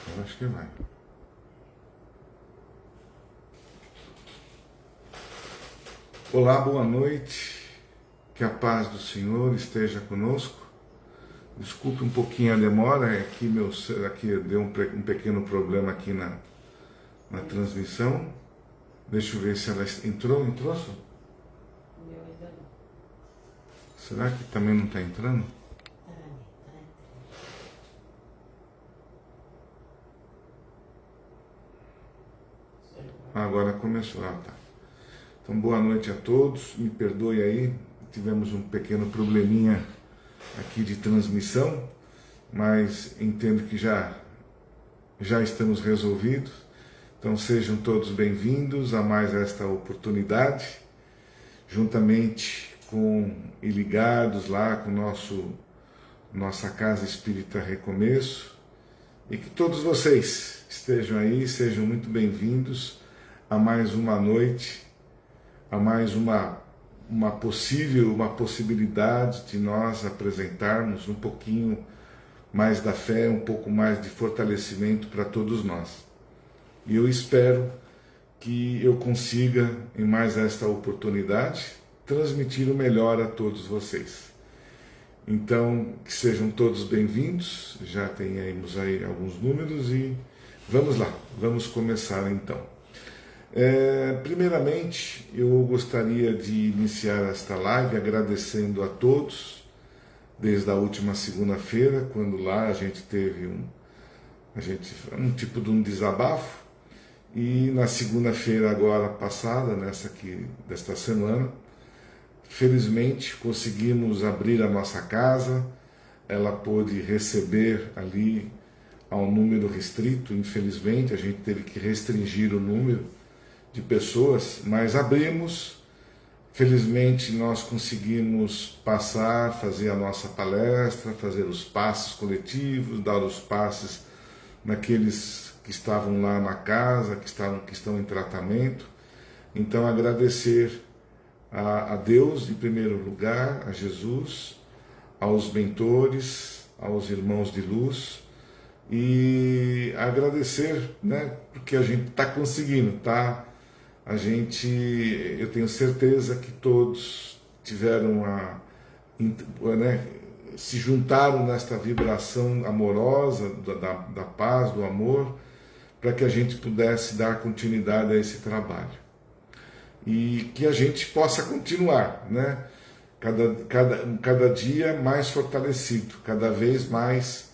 Eu acho que vai. Olá, boa noite. Que a paz do Senhor esteja conosco. Desculpe um pouquinho a demora, é que aqui deu um pequeno problema aqui na transmissão. Deixa eu ver se ela entrou, só? Meu ainda não. Será que também não está entrando? Agora começou, tá. Então, boa noite a todos, me perdoe aí, tivemos um pequeno probleminha aqui de transmissão, mas entendo que já estamos resolvidos. Então sejam todos bem-vindos a mais esta oportunidade, juntamente com e ligados lá com nossa Casa Espírita Recomeço, e que todos vocês estejam aí, sejam muito bem-vindos a mais uma noite, a mais uma possibilidade de nós apresentarmos um pouquinho mais da fé, um pouco mais de fortalecimento para todos nós. E eu espero que eu consiga, em mais esta oportunidade, transmitir o melhor a todos vocês. Então, que sejam todos bem-vindos, já temos aí alguns números e vamos lá, vamos começar então. Primeiramente, eu gostaria de iniciar esta live agradecendo a todos, desde a última segunda-feira, quando lá a gente teve um tipo de um desabafo, e na segunda-feira agora passada, desta semana, felizmente conseguimos abrir a nossa casa, ela pôde receber ali a um número restrito, infelizmente a gente teve que restringir o número de pessoas, mas abrimos, felizmente nós conseguimos passar, fazer a nossa palestra, fazer os passes coletivos, dar os passes naqueles que estavam lá na casa, que estão em tratamento. Então agradecer a Deus em primeiro lugar, a Jesus, aos mentores, aos irmãos de luz, e agradecer, porque a gente está conseguindo, tá? Eu tenho certeza que todos tiveram se juntaram nesta vibração amorosa da paz, do amor, para que a gente pudesse dar continuidade a esse trabalho. E que a gente possa continuar, cada dia mais fortalecido, cada vez mais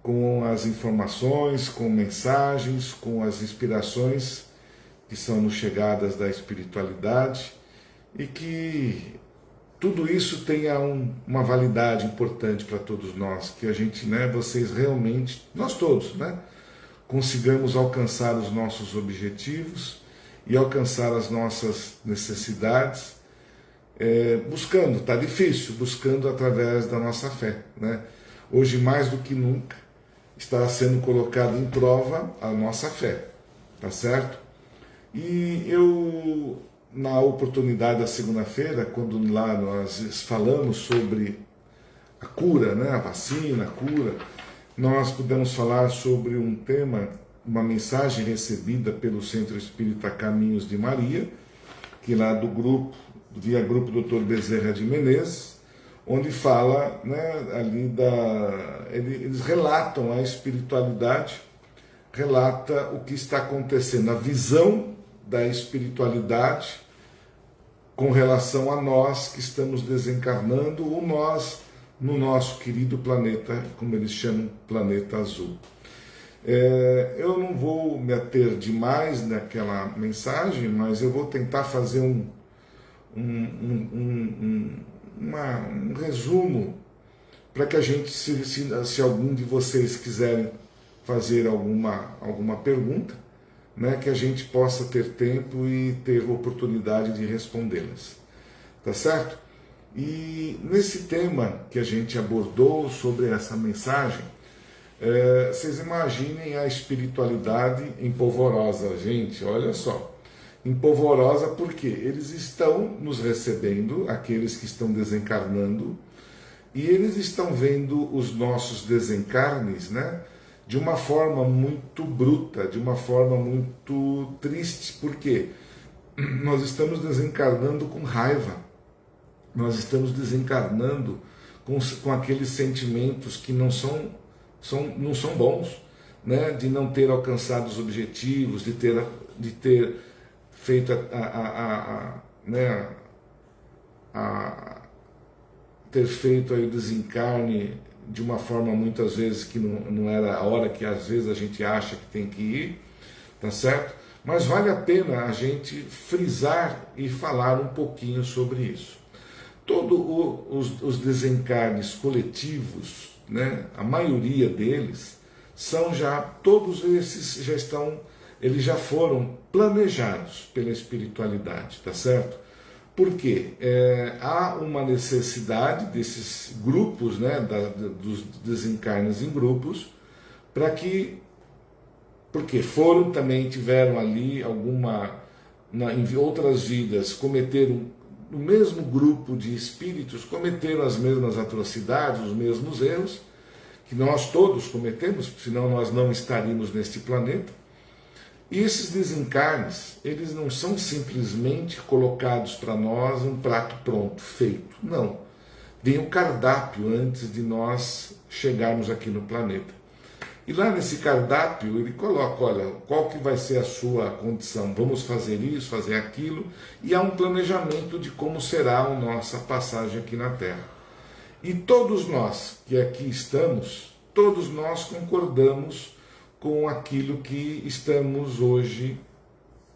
com as informações, com mensagens, com as inspirações que são nos chegadas da espiritualidade, e que tudo isso tenha uma validade importante para todos nós, que a gente, vocês realmente, nós todos, consigamos alcançar os nossos objetivos e alcançar as nossas necessidades, buscando, está difícil, buscando através da nossa fé. Hoje, mais do que nunca, está sendo colocada em prova a nossa fé, tá certo? E eu, na oportunidade da segunda-feira, quando lá nós falamos sobre a cura, a vacina, a cura, nós pudemos falar sobre um tema, uma mensagem recebida pelo Centro Espírita Caminhos de Maria, que lá via grupo Dr. Bezerra de Menezes, onde fala, eles relatam a espiritualidade, relata o que está acontecendo, a visão da espiritualidade com relação a nós que estamos desencarnando, ou nós no nosso querido planeta, como eles chamam, planeta azul. Eu não vou me ater demais naquela mensagem, mas eu vou tentar fazer um resumo para que a gente, se algum de vocês quiserem fazer alguma pergunta, que a gente possa ter tempo e ter oportunidade de respondê-las. Tá certo? E nesse tema que a gente abordou sobre essa mensagem, vocês imaginem a espiritualidade empolvorosa, gente, olha só. Empolvorosa porque eles estão nos recebendo, aqueles que estão desencarnando, e eles estão vendo os nossos desencarnes, de uma forma muito bruta, de uma forma muito triste. Por quê? Nós estamos desencarnando com raiva, nós estamos desencarnando com aqueles sentimentos que não são bons, né? De não ter alcançado os objetivos, de ter feito ter feito aí o desencarne de uma forma muitas vezes que não era a hora que às vezes a gente acha que tem que ir, tá certo? Mas vale a pena a gente frisar e falar um pouquinho sobre isso. Todos os desencarnes coletivos, né, a maioria deles, todos esses eles já foram planejados pela espiritualidade, tá certo? Porque há uma necessidade desses grupos, né, dos desencarnes em grupos, porque tiveram ali em outras vidas, cometeram, no mesmo grupo de espíritos, cometeram as mesmas atrocidades, os mesmos erros, que nós todos cometemos, senão nós não estaríamos neste planeta. E esses desencarnes, eles não são simplesmente colocados para nós um prato pronto, feito. Não. Vem o cardápio antes de nós chegarmos aqui no planeta. E lá nesse cardápio ele coloca, olha, qual que vai ser a sua condição? Vamos fazer isso, fazer aquilo. E há um planejamento de como será a nossa passagem aqui na Terra. E todos nós que aqui estamos, todos nós concordamos com aquilo que estamos hoje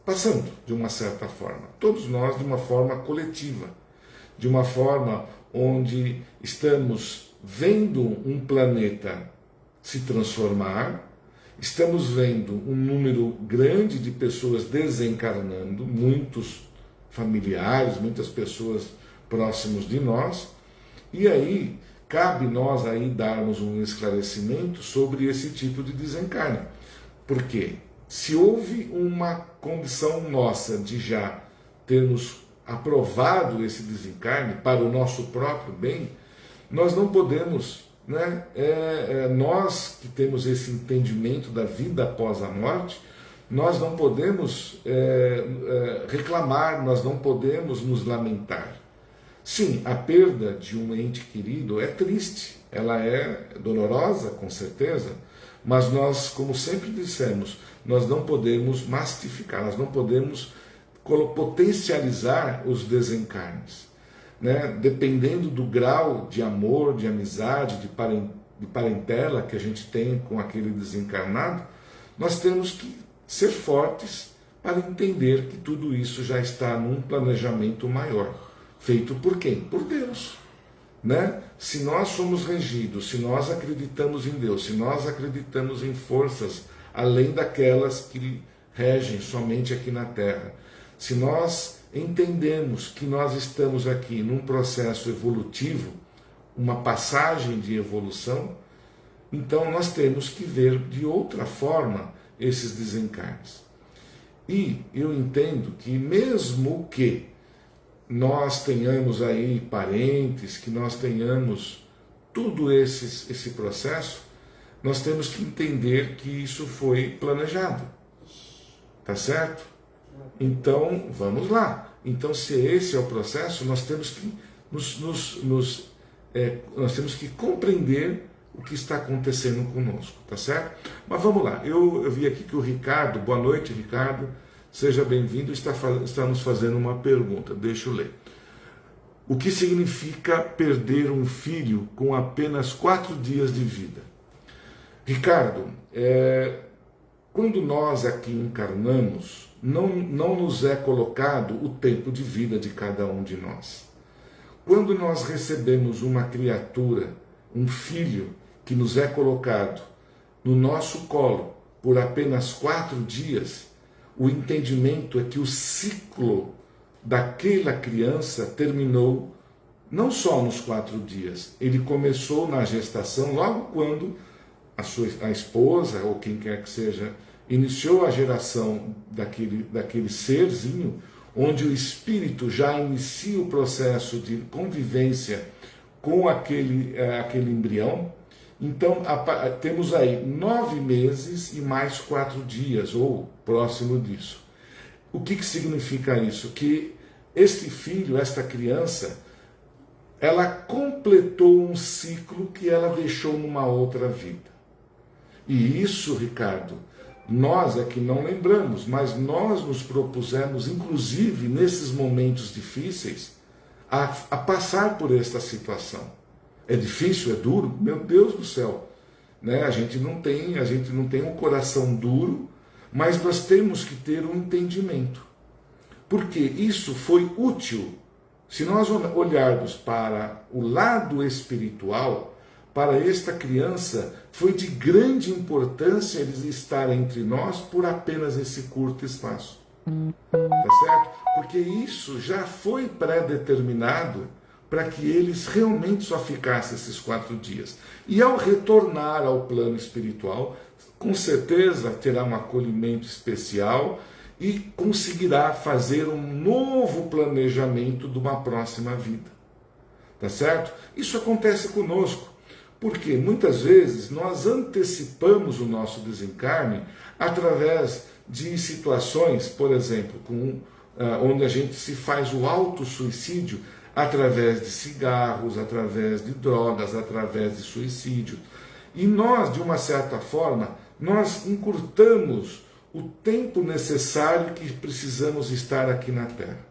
passando, de uma certa forma. Todos nós de uma forma coletiva, de uma forma onde estamos vendo um planeta se transformar, estamos vendo um número grande de pessoas desencarnando, muitos familiares, muitas pessoas próximos de nós, e aí cabe nós aí darmos um esclarecimento sobre esse tipo de desencarne. Porque se houve uma condição nossa de já termos aprovado esse desencarne para o nosso próprio bem, nós não podemos, né, nós que temos esse entendimento da vida após a morte, nós não podemos reclamar, nós não podemos nos lamentar. Sim, a perda de um ente querido é triste, ela é dolorosa, com certeza, mas nós, como sempre dissemos, nós não podemos mastificar, nós não podemos potencializar os desencarnes, né? Dependendo do grau de amor, de amizade, de parentela que a gente tem com aquele desencarnado, nós temos que ser fortes para entender que tudo isso já está num planejamento maior. Feito por quem? Por Deus, né? Se nós somos regidos, se nós acreditamos em Deus, se nós acreditamos em forças além daquelas que regem somente aqui na Terra, se nós entendemos que nós estamos aqui num processo evolutivo, uma passagem de evolução, então nós temos que ver de outra forma esses desencarnes. E eu entendo que mesmo que nós tenhamos aí parentes, que nós tenhamos tudo esse processo, nós temos que entender que isso foi planejado. Tá certo? Então, vamos lá. Então, se esse é o processo, nós temos que nós temos que compreender o que está acontecendo conosco, tá certo? Mas vamos lá. Eu vi aqui que o Ricardo, boa noite, Ricardo, seja bem-vindo, está nos fazendo uma pergunta, deixa eu ler. O que significa perder um filho com apenas 4 dias de vida? Ricardo, quando nós aqui encarnamos, não nos é colocado o tempo de vida de cada um de nós. Quando nós recebemos uma criatura, um filho, que nos é colocado no nosso colo por apenas 4 dias, o entendimento é que o ciclo daquela criança terminou não só nos 4 dias, ele começou na gestação, logo quando a esposa, ou quem quer que seja, iniciou a geração daquele serzinho, onde o espírito já inicia o processo de convivência com aquele embrião, Então, temos aí 9 meses e mais 4 dias, ou próximo disso. O que significa isso? Que este filho, esta criança, ela completou um ciclo que ela deixou numa outra vida. E isso, Ricardo, nós é que não lembramos, mas nós nos propusemos, inclusive nesses momentos difíceis, a passar por esta situação. É difícil, é duro? Meu Deus do céu! Né? A gente não tem um coração duro, mas nós temos que ter um entendimento. Porque isso foi útil. Se nós olharmos para o lado espiritual, para esta criança, foi de grande importância eles estarem entre nós por apenas esse curto espaço. Tá certo? Porque isso já foi pré-determinado para que eles realmente só ficassem esses 4 dias. E ao retornar ao plano espiritual, com certeza terá um acolhimento especial e conseguirá fazer um novo planejamento de uma próxima vida. Tá certo? Isso acontece conosco. Porque muitas vezes nós antecipamos o nosso desencarne através de situações, por exemplo, onde a gente se faz o autossuicídio através de cigarros, através de drogas, através de suicídio. E nós, de uma certa forma, nós encurtamos o tempo necessário que precisamos estar aqui na Terra.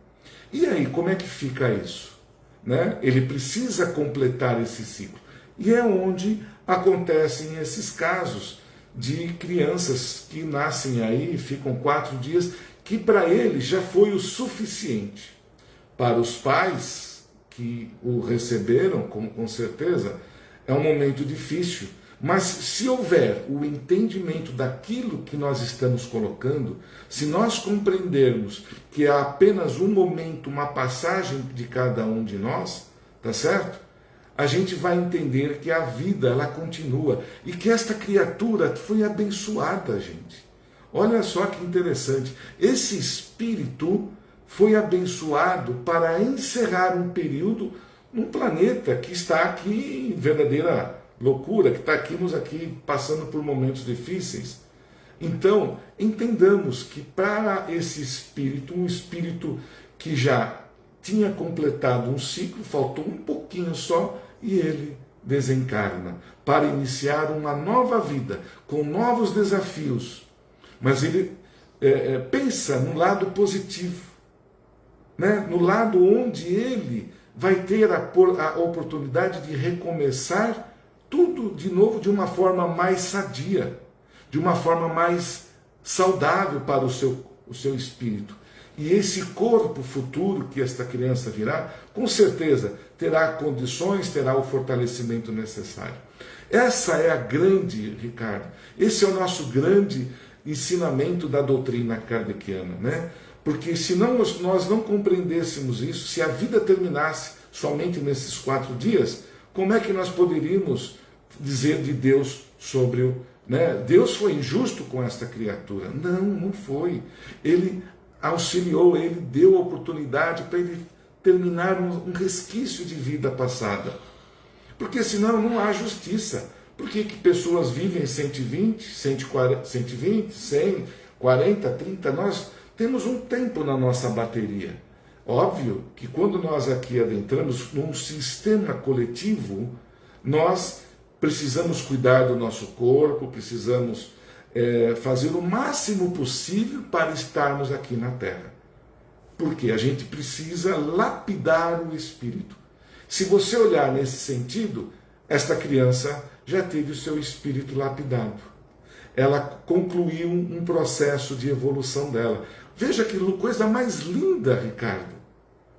E aí, como é que fica isso? Né? Ele precisa completar esse ciclo. E é onde acontecem esses casos de crianças que nascem aí, ficam 4 dias, que para eles já foi o suficiente. Para os pais que o receberam, como com certeza, é um momento difícil. Mas se houver o entendimento daquilo que nós estamos colocando, se nós compreendermos que é apenas um momento, uma passagem de cada um de nós, tá certo? A gente vai entender que a vida, ela continua. E que esta criatura foi abençoada, gente. Olha só que interessante. Esse espírito foi abençoado para encerrar um período num planeta que está aqui em verdadeira loucura, que está aqui passando por momentos difíceis. Então, entendamos que para esse espírito, um espírito que já tinha completado um ciclo, faltou um pouquinho só, e ele desencarna para iniciar uma nova vida, com novos desafios. Mas ele pensa no lado positivo, né? No lado onde ele vai ter a oportunidade de recomeçar tudo de novo de uma forma mais sadia, de uma forma mais saudável para o seu espírito. E esse corpo futuro que esta criança virá, com certeza terá condições, terá o fortalecimento necessário. Essa é a grande, Ricardo, esse é o nosso grande ensinamento da doutrina kardeciana, né? Porque se nós não compreendêssemos isso, se a vida terminasse somente nesses 4 dias, como é que nós poderíamos dizer de Deus sobre o... Né? Deus foi injusto com esta criatura? Não, não foi. Ele auxiliou, ele deu a oportunidade para ele terminar um resquício de vida passada. Porque senão não há justiça. Por que pessoas vivem 120, 140, 120, 100, 40, 30? Nós temos um tempo na nossa bateria. Óbvio que quando nós aqui adentramos num sistema coletivo, nós precisamos cuidar do nosso corpo, precisamos fazer o máximo possível para estarmos aqui na Terra. Porque a gente precisa lapidar o espírito. Se você olhar nesse sentido, esta criança já teve o seu espírito lapidado. Ela concluiu um processo de evolução dela. Veja que coisa mais linda, Ricardo.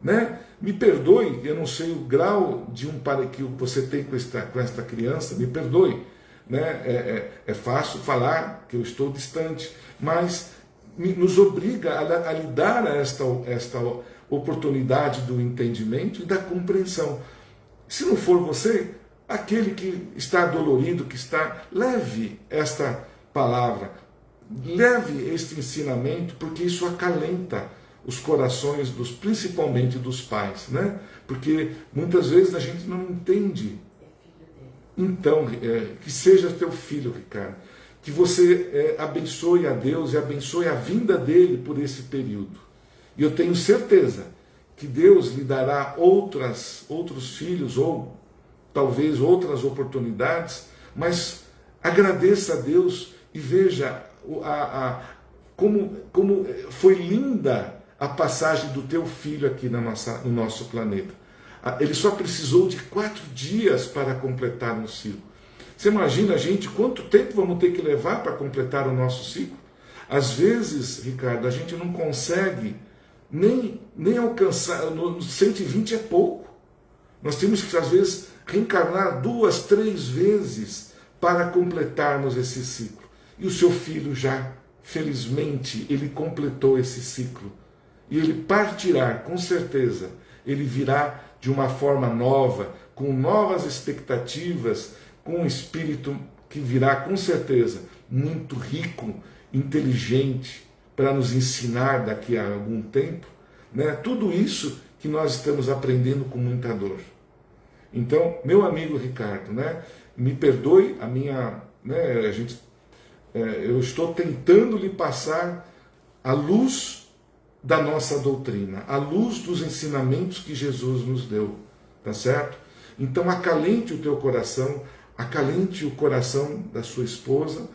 Né? Me perdoe, eu não sei o grau de que você tem com esta criança, me perdoe. Né? É fácil falar que eu estou distante, mas nos obriga a lhe dar esta oportunidade do entendimento e da compreensão. Se não for você, aquele que está dolorido, leve esta palavra, leve este ensinamento, porque isso acalenta os corações principalmente dos pais, né? Porque muitas vezes a gente não entende. Então, que seja teu filho, Ricardo, que você abençoe a Deus e abençoe a vinda dele por esse período. E eu tenho certeza que Deus lhe dará outros filhos, ou talvez outras oportunidades, mas agradeça a Deus e veja como foi linda a passagem do teu filho aqui no nosso planeta. Ele só precisou de 4 dias para completar um ciclo. Você imagina, gente, quanto tempo vamos ter que levar para completar o nosso ciclo? Às vezes, Ricardo, a gente não consegue nem alcançar, no 120 é pouco. Nós temos que, às vezes, reencarnar 2, 3 vezes para completarmos esse ciclo. E o seu filho já, felizmente, ele completou esse ciclo. E ele partirá, com certeza. Ele virá de uma forma nova, com novas expectativas, com um espírito que virá, com certeza, muito rico, inteligente, para nos ensinar daqui a algum tempo, né? Tudo isso que nós estamos aprendendo com muita dor. Então, meu amigo Ricardo, né, me perdoe a minha... Né, eu estou tentando lhe passar a luz da nossa doutrina, a luz dos ensinamentos que Jesus nos deu, tá certo? Então acalente o teu coração, acalente o coração da sua esposa,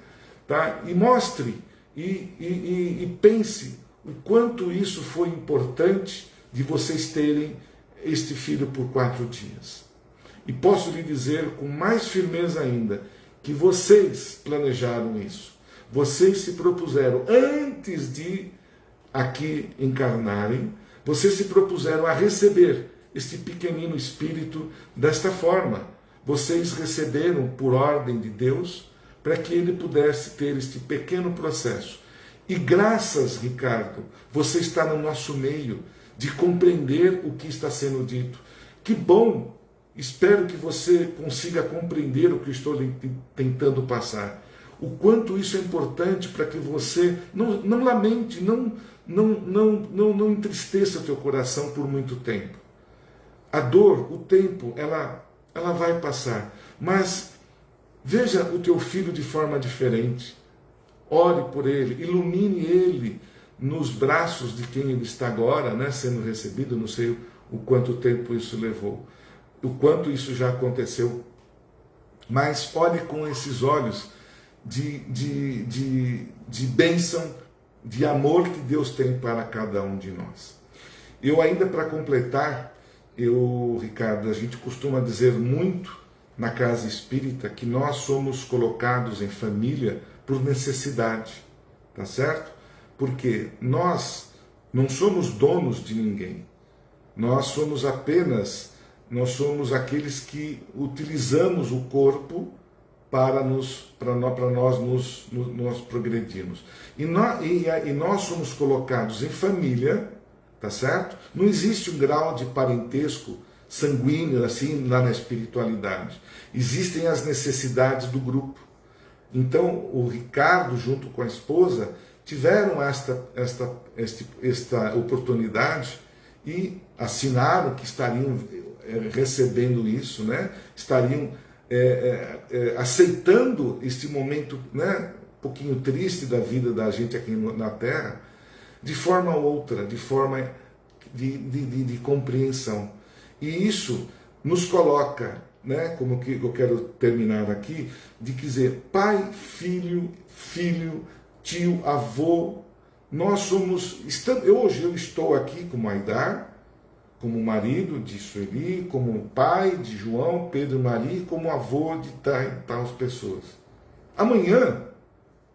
tá? E mostre e pense o quanto isso foi importante de vocês terem este filho por 4 dias. E posso lhe dizer com mais firmeza ainda, que vocês planejaram isso. Vocês se propuseram, antes de aqui encarnarem, vocês se propuseram a receber este pequenino espírito desta forma. Vocês receberam por ordem de Deus para que ele pudesse ter este pequeno processo. E graças, Ricardo, você está no nosso meio de compreender o que está sendo dito. Que bom! Espero que você consiga compreender o que estou tentando passar. O quanto isso é importante para que você não lamente, não entristeça o teu coração por muito tempo. A dor, o tempo, ela vai passar. Mas veja o teu filho de forma diferente. Ore por ele, ilumine ele nos braços de quem ele está agora, né, sendo recebido. Não sei o quanto tempo isso levou, o quanto isso já aconteceu. Mas olhe com esses olhos de bênção, de amor que Deus tem para cada um de nós. Eu ainda, para completar, Ricardo, a gente costuma dizer muito na casa espírita que nós somos colocados em família por necessidade, tá certo? Porque nós não somos donos de ninguém. Nós somos aqueles que utilizamos o corpo para nós progredirmos. E nós somos colocados em família, tá certo? Não existe um grau de parentesco sanguíneo assim lá na espiritualidade. Existem as necessidades do grupo. Então o Ricardo, junto com a esposa, tiveram esta oportunidade e assinaram que estariam recebendo isso, né? Estariam aceitando este momento, né, um pouquinho triste da vida da gente aqui na Terra, de forma outra, de forma de compreensão. E isso nos coloca, né, como que eu quero terminar aqui, de dizer pai, filho, tio, avô. Hoje eu estou aqui como Aidar, como marido de Sueli, como pai de João, Pedro e Maria, como avô de tais pessoas. Amanhã,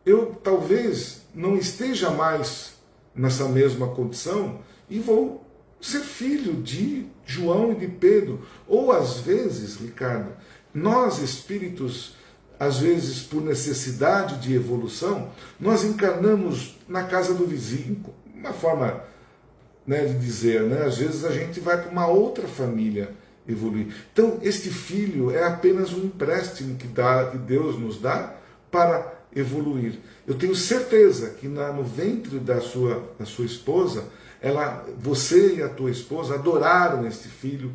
eu talvez não esteja mais nessa mesma condição e vou ser filho de João e de Pedro. Ou às vezes, Ricardo, nós espíritos, às vezes por necessidade de evolução, nós encarnamos na casa do vizinho, uma forma, né, de dizer, né? Às vezes a gente vai para uma outra família evoluir. Então, este filho é apenas um empréstimo que Deus nos dá para evoluir. Eu tenho certeza que no ventre da sua esposa, você e a tua esposa adoraram este filho,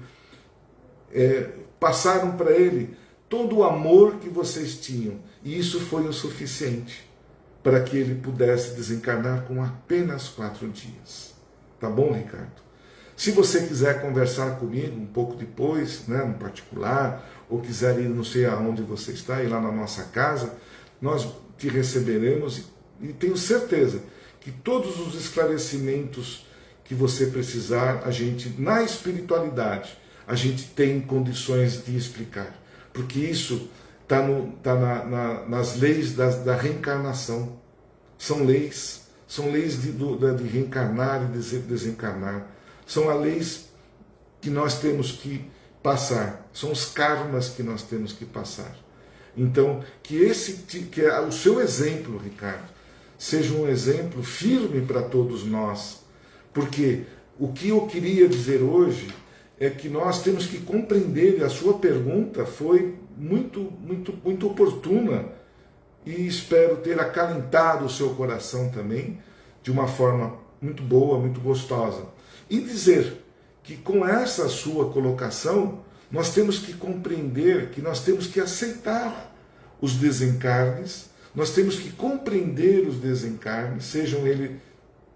passaram para ele todo o amor que vocês tinham. E isso foi o suficiente para que ele pudesse desencarnar com apenas 4 dias. Tá bom, Ricardo? Se você quiser conversar comigo um pouco depois, né, no particular, ou quiser ir não sei aonde você está, ir lá na nossa casa, nós te receberemos e tenho certeza que todos os esclarecimentos que você precisar, a gente, na espiritualidade, a gente tem condições de explicar. Porque isso está nas leis da reencarnação. São leis de reencarnar e desencarnar. São as leis que nós temos que passar. São os karmas que nós temos que passar. Então, que o seu exemplo, Ricardo, seja um exemplo firme para todos nós. Porque o que eu queria dizer hoje é que nós temos que compreender, e a sua pergunta foi muito oportuna, e espero ter acalentado o seu coração também, de uma forma muito boa, muito gostosa. E dizer que com essa sua colocação, nós temos que compreender que nós temos que aceitar os desencarnes, nós temos que compreender os desencarnes, sejam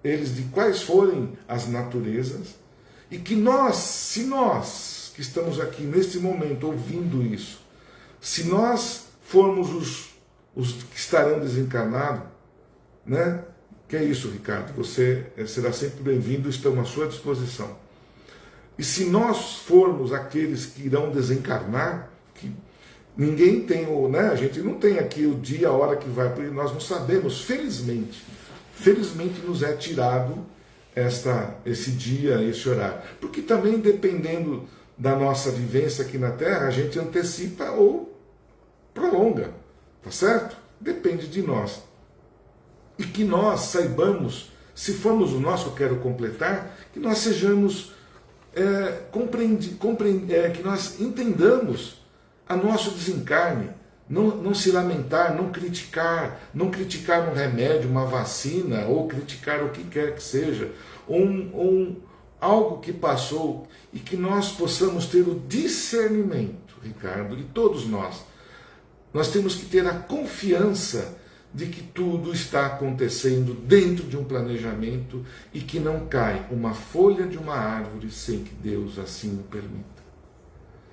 eles de quais forem as naturezas, e que se nós que estamos aqui neste momento ouvindo isso, se nós formos os que estarão desencarnados, né? Que é isso, Ricardo, você será sempre bem-vindo, estamos à sua disposição. E se nós formos aqueles que irão desencarnar, que ninguém tem, né? A gente não tem aqui o dia, a hora que vai, porque nós não sabemos, felizmente nos é tirado esse dia, esse horário. Porque também, dependendo da nossa vivência aqui na Terra, a gente antecipa ou prolonga, tá certo? Depende de nós. E que nós saibamos, se formos o nosso, eu quero completar, que nós sejamos, que nós entendamos a nosso desencarne, não se lamentar, não criticar um remédio, uma vacina, ou criticar o que quer que seja, algo que passou, e que nós possamos ter o discernimento, Ricardo, e todos nós temos que ter a confiança de que tudo está acontecendo dentro de um planejamento e que não cai uma folha de uma árvore sem que Deus assim o permita.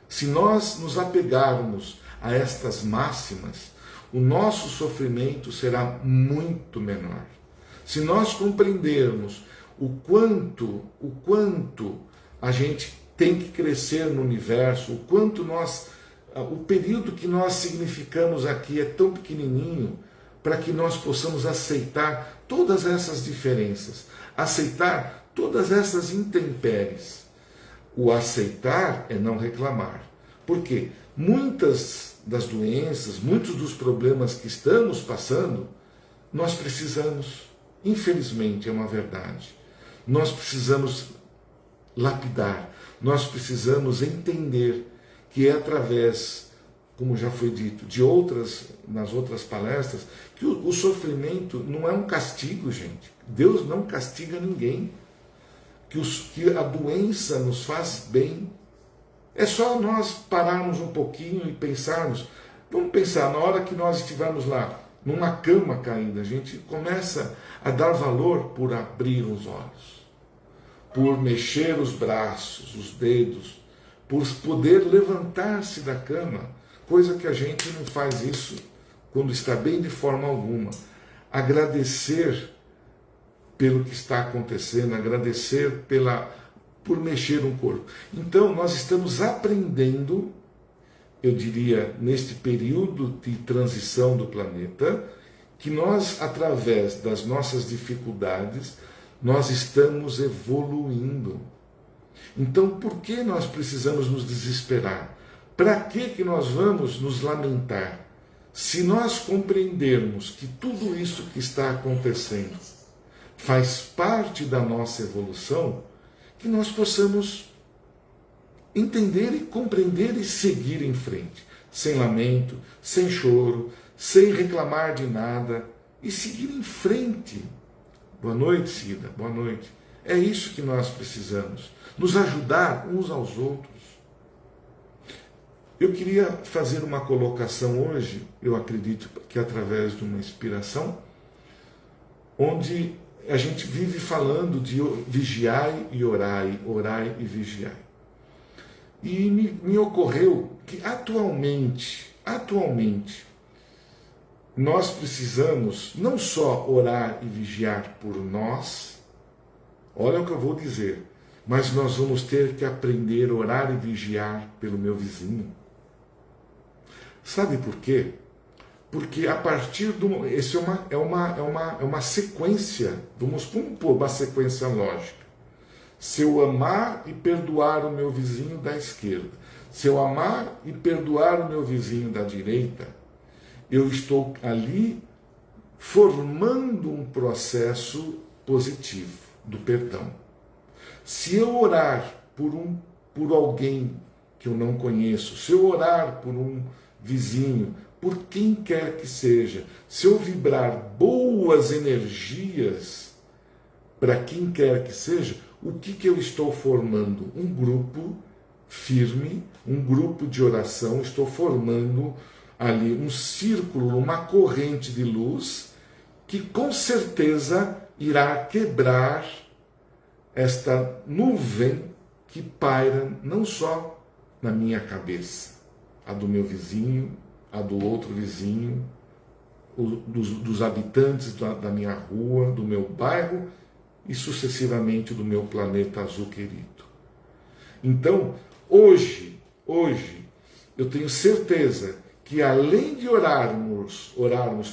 Se nós nos apegarmos a estas máximas, o nosso sofrimento será muito menor. Se nós compreendermos o quanto a gente tem que crescer no universo, o quanto o período que nós significamos aqui é tão pequenininho, para que nós possamos aceitar todas essas diferenças, aceitar todas essas intempéries. O aceitar é não reclamar. Por quê? Muitas das doenças, muitos dos problemas que estamos passando, nós precisamos, infelizmente é uma verdade, nós precisamos lapidar, nós precisamos entender que é através, como já foi dito, nas outras palestras, que o sofrimento não é um castigo, gente. Deus não castiga ninguém. Que a doença nos faz bem. É só nós pararmos um pouquinho e pensarmos. Vamos pensar, na hora que nós estivermos lá, numa cama caída, a gente começa a dar valor por abrir os olhos, por mexer os braços, os dedos, por poder levantar-se da cama, coisa que a gente não faz isso quando está bem de forma alguma. Agradecer pelo que está acontecendo, agradecer por mexer um corpo. Então, nós estamos aprendendo, eu diria, neste período de transição do planeta, que nós, através das nossas dificuldades, nós estamos evoluindo. Então, por que nós precisamos nos desesperar? Para que nós vamos nos lamentar? Se nós compreendermos que tudo isso que está acontecendo faz parte da nossa evolução, que nós possamos entender e compreender e seguir em frente, sem lamento, sem choro, sem reclamar de nada, e seguir em frente. Boa noite, Cida, boa noite. É isso que nós precisamos, nos ajudar uns aos outros. Eu queria fazer uma colocação hoje, eu acredito que através de uma inspiração, onde a gente vive falando de vigiai e orai, orai e vigiai. E me ocorreu que atualmente, nós precisamos não só orar e vigiar por nós, olha o que eu vou dizer, mas nós vamos ter que aprender a orar e vigiar pelo meu vizinho. Sabe por quê? Porque a partir do... Isso é uma sequência, vamos pôr uma sequência lógica. Se eu amar e perdoar o meu vizinho da esquerda, se eu amar e perdoar o meu vizinho da direita, eu estou ali formando um processo positivo do perdão. Se eu orar por alguém que eu não conheço, se eu orar por um vizinho, por quem quer que seja, se eu vibrar boas energias para quem quer que seja, o que eu estou formando? Um grupo firme, um grupo de oração, estou formando ali um círculo, uma corrente de luz que com certeza irá quebrar esta nuvem que paira não só na minha cabeça, a do meu vizinho, a do outro vizinho, dos habitantes da minha rua, do meu bairro e sucessivamente do meu planeta azul querido. Então, hoje, eu tenho certeza que além de orarmos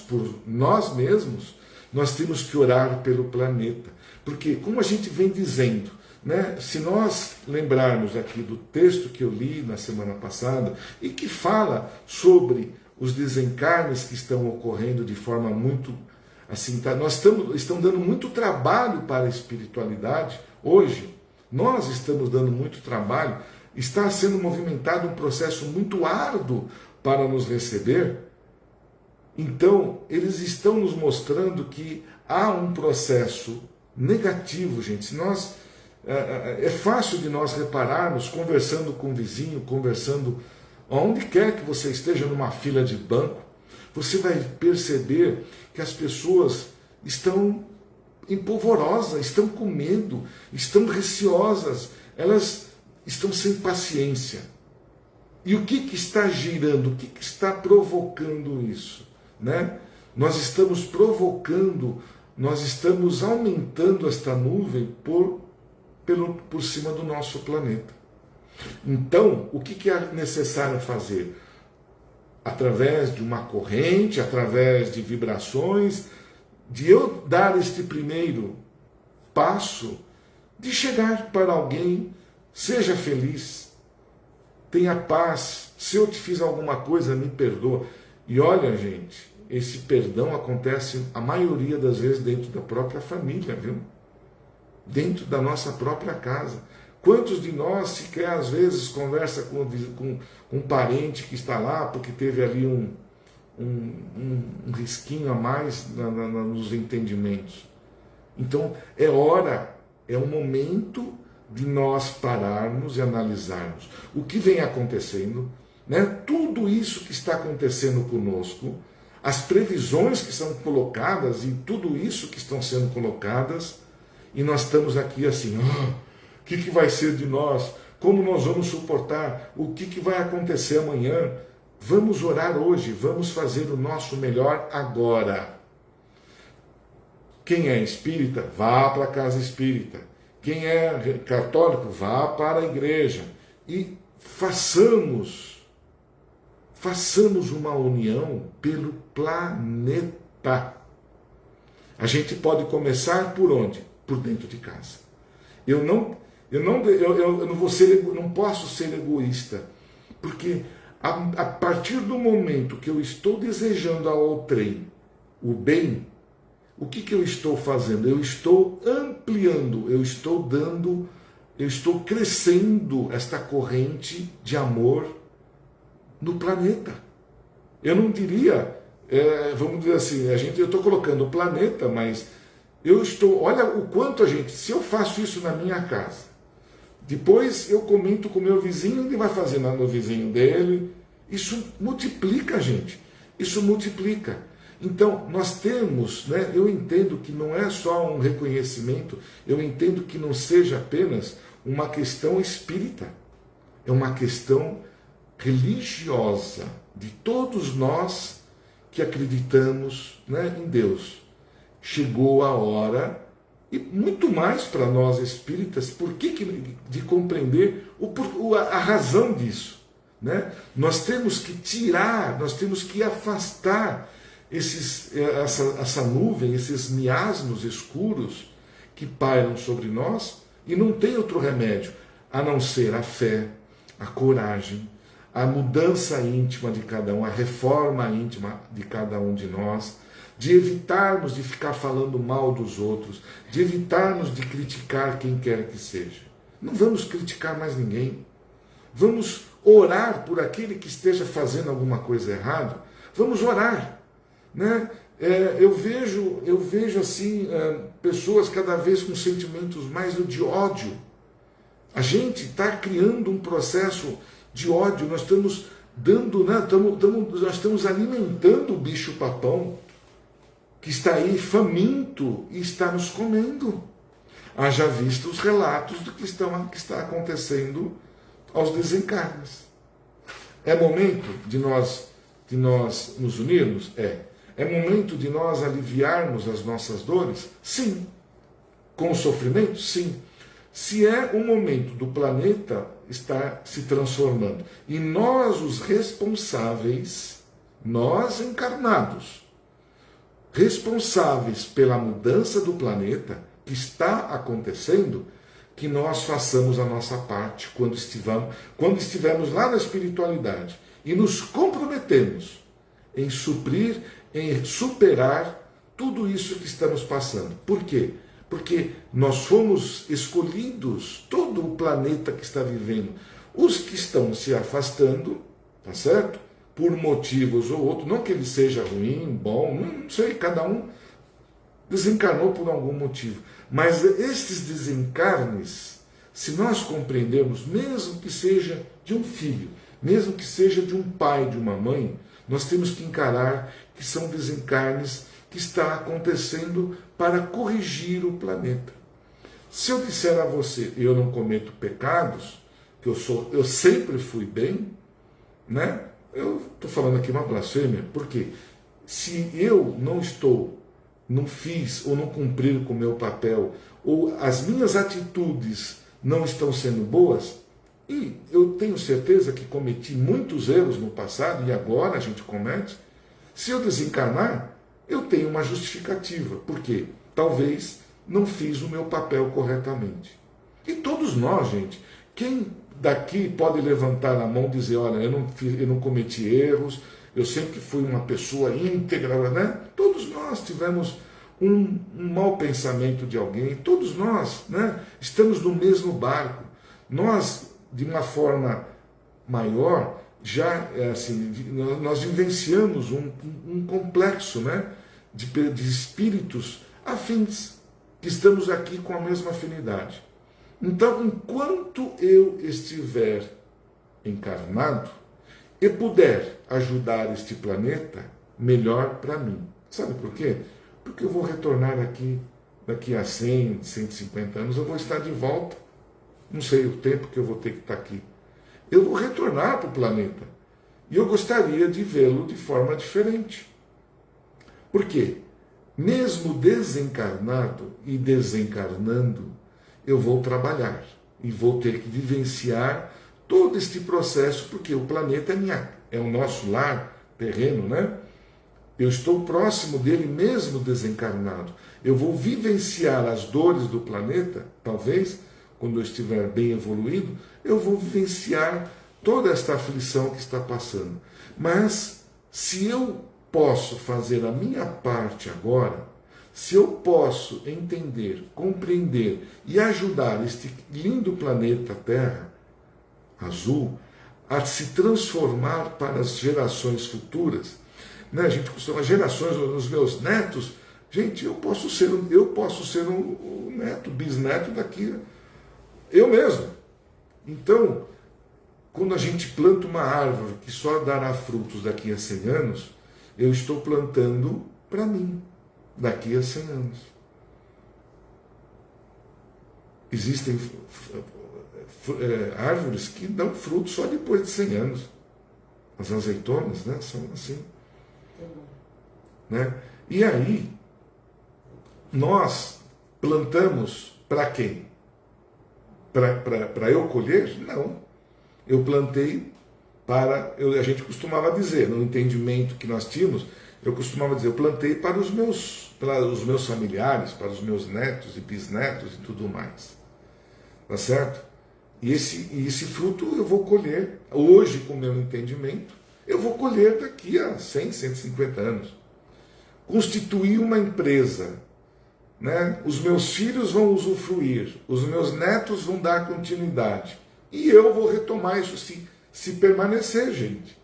por nós mesmos, nós temos que orar pelo planeta. Porque, como a gente vem dizendo, né, se nós lembrarmos aqui do texto que eu li na semana passada, e que fala sobre os desencarnes que estão ocorrendo de forma muito assim, estão dando muito trabalho para a espiritualidade hoje. Nós estamos dando muito trabalho, está sendo movimentado um processo muito árduo para nos receber. Então, eles estão nos mostrando que há um processo negativo, gente. Se nós, é fácil de nós repararmos, conversando com o vizinho, conversando onde quer que você esteja, numa fila de banco, você vai perceber que as pessoas estão empolvorosas, estão com medo, estão receosas, elas estão sem paciência. E o que está girando, o que está provocando isso? Né? Nós estamos provocando, nós estamos aumentando esta nuvem por cima do nosso planeta. Então, o que é necessário fazer? Através de uma corrente, através de vibrações, de eu dar este primeiro passo, de chegar para alguém, seja feliz, tenha paz, se eu te fiz alguma coisa, me perdoa. E olha, gente, esse perdão acontece a maioria das vezes dentro da própria família, viu? Dentro da nossa própria casa. Quantos de nós sequer às vezes conversa com um parente que está lá porque teve ali um risquinho a mais nos entendimentos? Então é hora, é um momento de nós pararmos e analisarmos o que vem acontecendo, né? Tudo isso que está acontecendo conosco, as previsões que são colocadas e tudo isso que estão sendo colocadas, e nós estamos aqui assim, o que vai ser de nós? Como nós vamos suportar? O que vai acontecer amanhã? Vamos orar hoje, vamos fazer o nosso melhor agora. Quem é espírita, vá para a casa espírita. Quem é católico, vá para a igreja. E façamos uma união pelo planeta. A gente pode começar por onde? Por dentro de casa. Eu não posso ser egoísta, porque a partir do momento que eu estou desejando ao outrem o bem, o que eu estou fazendo? Eu estou ampliando, eu estou crescendo esta corrente de amor no planeta. Eu não diria, vamos dizer assim, eu estou colocando o planeta, mas olha o quanto se eu faço isso na minha casa, Depois eu comento com o meu vizinho, ele vai fazer nada no vizinho dele. Isso multiplica, gente. Isso multiplica. Então, nós temos, né, eu entendo que não é só um reconhecimento, eu entendo que não seja apenas uma questão espírita. É uma questão religiosa de todos nós que acreditamos, né, em Deus. Chegou a hora, e muito mais para nós espíritas, de compreender a razão disso. Né? Nós temos que tirar, nós temos que afastar essa nuvem, esses miasmos escuros que pairam sobre nós, e não tem outro remédio a não ser a fé, a coragem, a mudança íntima de cada um, a reforma íntima de cada um de nós, de evitarmos de ficar falando mal dos outros, de evitarmos de criticar quem quer que seja. Não vamos criticar mais ninguém. Vamos orar por aquele que esteja fazendo alguma coisa errada. Vamos orar. Né? Eu vejo assim, pessoas cada vez com sentimentos mais de ódio. A gente está criando um processo de ódio. Nós estamos dando, né? Nós estamos alimentando o bicho-papão que está aí faminto e está nos comendo. Haja visto os relatos do que está acontecendo aos desencarnes. É momento de nós nos unirmos? É momento de nós aliviarmos as nossas dores? Sim. Com o sofrimento? Sim. Se é o momento do planeta estar se transformando e nós, os responsáveis, nós encarnados, responsáveis pela mudança do planeta que está acontecendo, que nós façamos a nossa parte quando estivermos lá na espiritualidade e nos comprometemos em suprir, em superar tudo isso que estamos passando. Por quê? Porque nós fomos escolhidos, todo o planeta que está vivendo, os que estão se afastando, tá certo? Por motivos ou outros, não que ele seja ruim, bom, não sei, cada um desencarnou por algum motivo. Mas estes desencarnes, se nós compreendermos, mesmo que seja de um filho, mesmo que seja de um pai, de uma mãe, nós temos que encarar que são desencarnes que está acontecendo para corrigir o planeta. Se eu disser a você, eu não cometo pecados, que eu sempre fui bem, né? Eu estou falando aqui uma blasfêmia, porque se eu não fiz ou não cumprir com o meu papel, ou as minhas atitudes não estão sendo boas, e eu tenho certeza que cometi muitos erros no passado, e agora a gente comete, se eu desencarnar, eu tenho uma justificativa, porque talvez não fiz o meu papel corretamente. E todos nós, gente, quem daqui pode levantar a mão e dizer, olha, eu não cometi erros, eu sempre fui uma pessoa íntegra, né? Todos nós tivemos um mau pensamento de alguém, todos nós, né, estamos no mesmo barco. Nós, de uma forma maior, já assim, nós vivenciamos um complexo, né, de espíritos afins, que estamos aqui com a mesma afinidade. Então, enquanto eu estiver encarnado e puder ajudar este planeta, melhor para mim. Sabe por quê? Porque eu vou retornar aqui, daqui a 100, 150 anos, eu vou estar de volta. Não sei o tempo que eu vou ter que estar aqui. Eu vou retornar para o planeta. E eu gostaria de vê-lo de forma diferente. Por quê? Mesmo desencarnado e desencarnando, eu vou trabalhar e vou ter que vivenciar todo este processo, porque o planeta é o nosso lar terreno, né? Eu estou próximo dele mesmo desencarnado. Eu vou vivenciar as dores do planeta, talvez, quando eu estiver bem evoluído, eu vou vivenciar toda esta aflição que está passando. Mas, se eu posso fazer a minha parte agora, se eu posso entender, compreender e ajudar este lindo planeta Terra, azul, a se transformar para as gerações futuras, né? A gente costuma, as gerações, os meus netos, gente, eu posso ser um neto, bisneto daqui, eu mesmo, Então, quando a gente planta uma árvore que só dará frutos daqui a 100 anos, eu estou plantando para mim, daqui a 100 anos. Existem árvores que dão fruto só depois de 100 anos. As azeitonas, né, são assim. Né? E aí, nós plantamos para quem? Para eu colher? Não. Eu plantei para... a gente costumava dizer, no entendimento que nós tínhamos, eu costumava dizer, eu plantei para os meus familiares, para os meus netos e bisnetos e tudo mais. Tá certo? E esse fruto eu vou colher, hoje com o meu entendimento, eu vou colher daqui a 100, 150 anos. Constituir uma empresa, né? Os meus filhos vão usufruir, os meus netos vão dar continuidade, e eu vou retomar isso se permanecer, gente.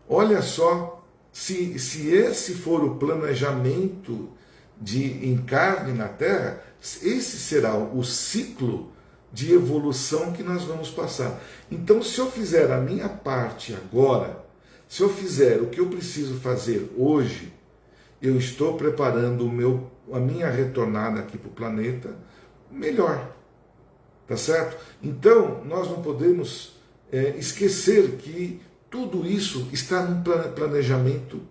Olha só, se esse for o planejamento de encarne na Terra, esse será o ciclo de evolução que nós vamos passar. Então, se eu fizer a minha parte agora, se eu fizer o que eu preciso fazer hoje, eu estou preparando a minha retornada aqui para o planeta melhor. Tá certo? Então, nós não podemos esquecer que tudo isso está num planejamento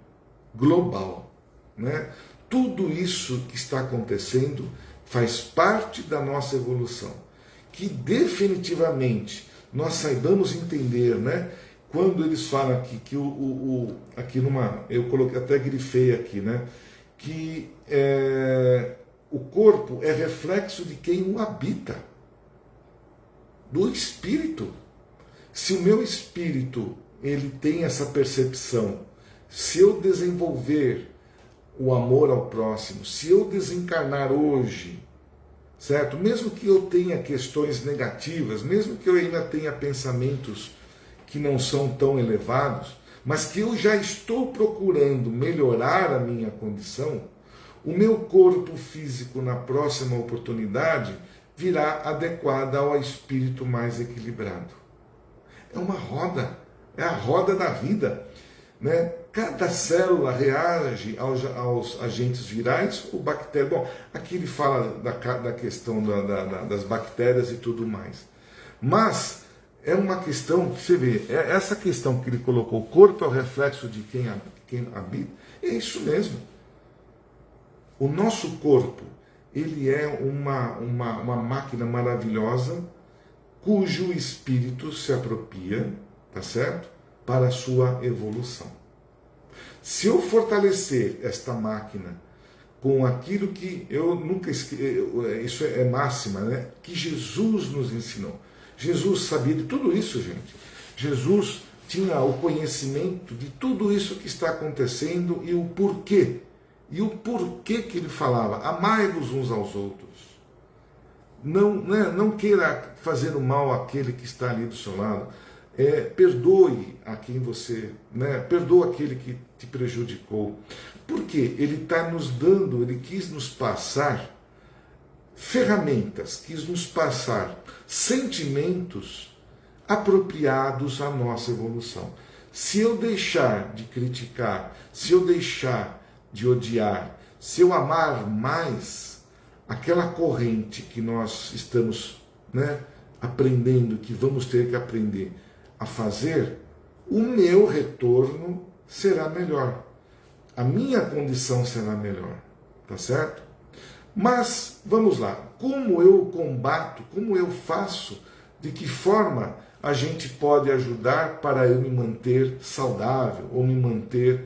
global. Né? Tudo isso que está acontecendo faz parte da nossa evolução. Que definitivamente nós saibamos entender, né? Quando eles falam aqui que aqui eu coloquei, até grifei aqui, né? Que o corpo é reflexo de quem o habita, do espírito. Se o meu espírito ele tem essa percepção, se eu desenvolver o amor ao próximo, se eu desencarnar hoje, certo? Mesmo que eu tenha questões negativas, mesmo que eu ainda tenha pensamentos que não são tão elevados, mas que eu já estou procurando melhorar a minha condição, o meu corpo físico na próxima oportunidade virá adequado ao espírito mais equilibrado. É uma roda, é a roda da vida. Né? Cada célula reage aos agentes virais ou bactérias. Bom, aqui ele fala da questão das bactérias e tudo mais. Mas é uma questão que você vê, essa questão que ele colocou, o corpo é o reflexo de quem habita, é isso mesmo. O nosso corpo, ele é uma máquina maravilhosa, cujo espírito se apropria, tá certo? Para a sua evolução. Se eu fortalecer esta máquina com aquilo que eu nunca esqueci, isso é máxima, né? Que Jesus nos ensinou. Jesus sabia de tudo isso, gente. Jesus tinha o conhecimento de tudo isso que está acontecendo e o porquê. E o porquê que ele falava: amai-vos uns aos outros. Não queira fazer o mal àquele que está ali do seu lado. Perdoe a quem você... perdoa aquele que te prejudicou. Porque ele está nos dando, ele quis nos passar ferramentas, quis nos passar sentimentos apropriados à nossa evolução. Se eu deixar de criticar, se eu deixar de odiar, se eu amar mais aquela corrente que nós estamos aprendendo, que vamos ter que aprender a fazer, o meu retorno será melhor. A minha condição será melhor. Tá certo? Mas, vamos lá. Como eu combato, como eu faço, de que forma a gente pode ajudar para eu me manter saudável ou me manter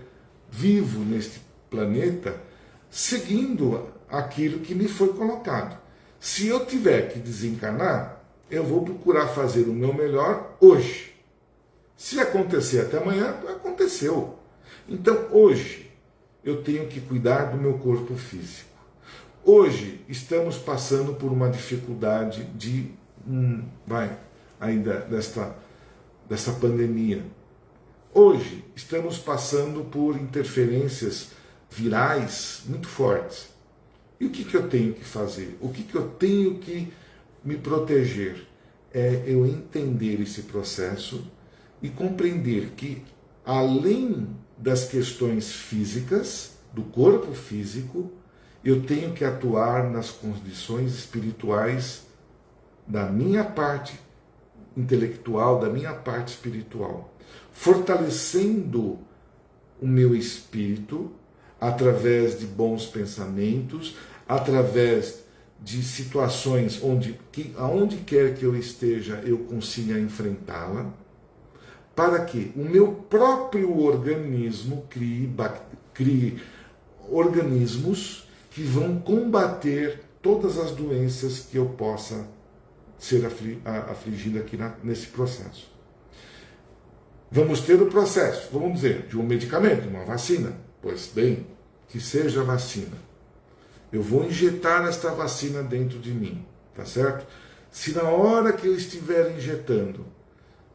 vivo neste planeta, seguindo aquilo que me foi colocado. Se eu tiver que desencarnar, eu vou procurar fazer o meu melhor hoje. Se acontecer até amanhã, aconteceu. Então, hoje, eu tenho que cuidar do meu corpo físico. Hoje, estamos passando por uma dificuldade dessa pandemia. Hoje, estamos passando por interferências virais muito fortes. E o que eu tenho que fazer? O que eu tenho que me proteger? é eu entender esse processo e compreender que, além das questões físicas, do corpo físico, eu tenho que atuar nas condições espirituais da minha parte intelectual, da minha parte espiritual, fortalecendo o meu espírito através de bons pensamentos, através de situações aonde quer que eu esteja, eu consiga enfrentá-la, para que o meu próprio organismo crie organismos que vão combater todas as doenças que eu possa ser afligido aqui nesse processo. Vamos ter o processo, vamos dizer, de um medicamento, uma vacina. Pois bem, que seja vacina. Eu vou injetar esta vacina dentro de mim, tá certo? Se na hora que eu estiver injetando,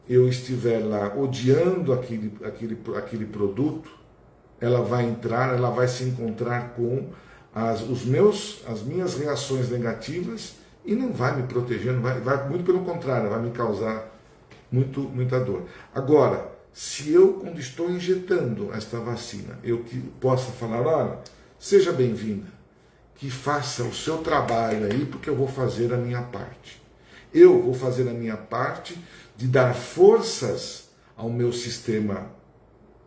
eu estiver lá odiando aquele produto, ela vai entrar, ela vai se encontrar com as minhas reações negativas e não vai me proteger, vai muito pelo contrário, vai me causar muita dor. Agora, se eu, quando estou injetando esta vacina, eu que possa falar, olha, seja bem-vinda, que faça o seu trabalho aí, porque eu vou fazer a minha parte. Eu vou fazer a minha parte de dar forças ao meu sistema,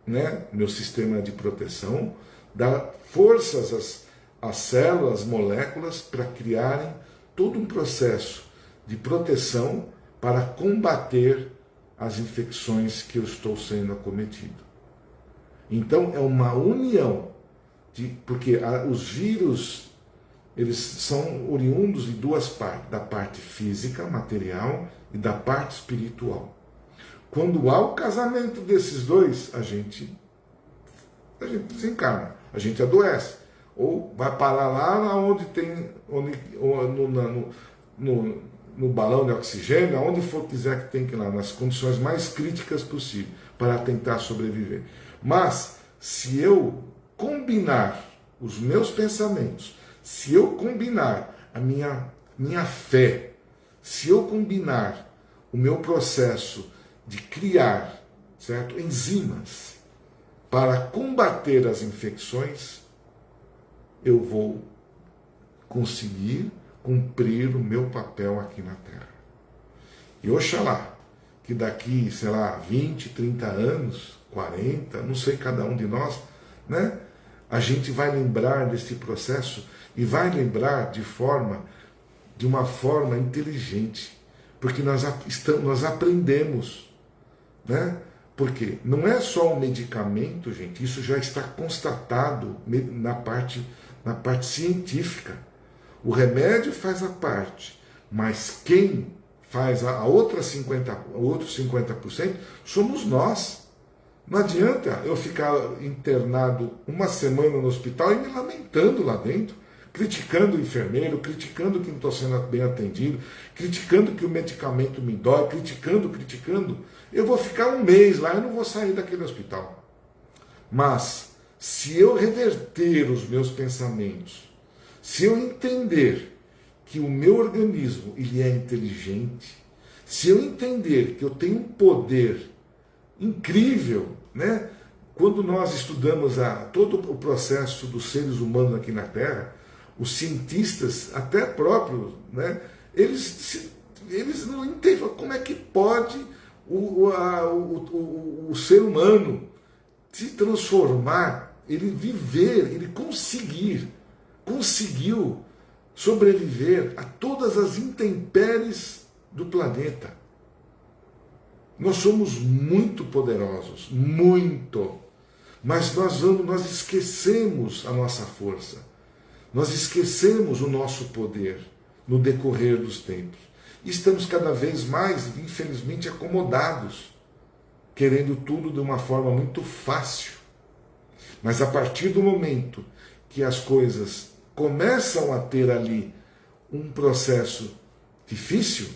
né, meu sistema de proteção, dar forças às células, às moléculas, para criarem todo um processo de proteção para combater as infecções que eu estou sendo acometido. Então é uma união, porque os vírus, eles são oriundos de duas partes, da parte física, material, e da parte espiritual. Quando há o casamento desses dois, a gente desencarna, a gente adoece, ou vai parar lá onde tem, no balão de oxigênio, aonde for quiser que tem que ir lá, nas condições mais críticas possível, para tentar sobreviver. Mas, se eu combinar os meus pensamentos, se eu combinar a minha fé, se eu combinar o meu processo de criar, certo, enzimas para combater as infecções, eu vou conseguir cumprir o meu papel aqui na Terra. E oxalá que daqui, sei lá, 20, 30 anos, 40, não sei cada um de nós, né? A gente vai lembrar desse processo e vai lembrar de uma forma inteligente, porque nós aprendemos, né? Porque não é só um medicamento, gente, isso já está constatado na parte científica. O remédio faz a parte, mas quem faz o outro 50% somos nós. Não adianta eu ficar internado uma semana no hospital e me lamentando lá dentro, criticando o enfermeiro, criticando que não estou sendo bem atendido, criticando que o medicamento me dói, criticando. Eu vou ficar um mês lá e não vou sair daquele hospital. Mas, se eu reverter os meus pensamentos, se eu entender que o meu organismo ele é inteligente, se eu entender que eu tenho um poder incrível, né? Quando nós estudamos todo o processo dos seres humanos aqui na Terra, os cientistas, até próprios, né? Eles não entendem como é que pode o ser humano se transformar, ele viver, ele conseguiu sobreviver a todas as intempéries do planeta. Nós somos muito poderosos, muito, mas nós esquecemos a nossa força, nós esquecemos o nosso poder no decorrer dos tempos. E estamos cada vez mais, infelizmente, acomodados, querendo tudo de uma forma muito fácil. Mas a partir do momento que as coisas começam a ter ali um processo difícil,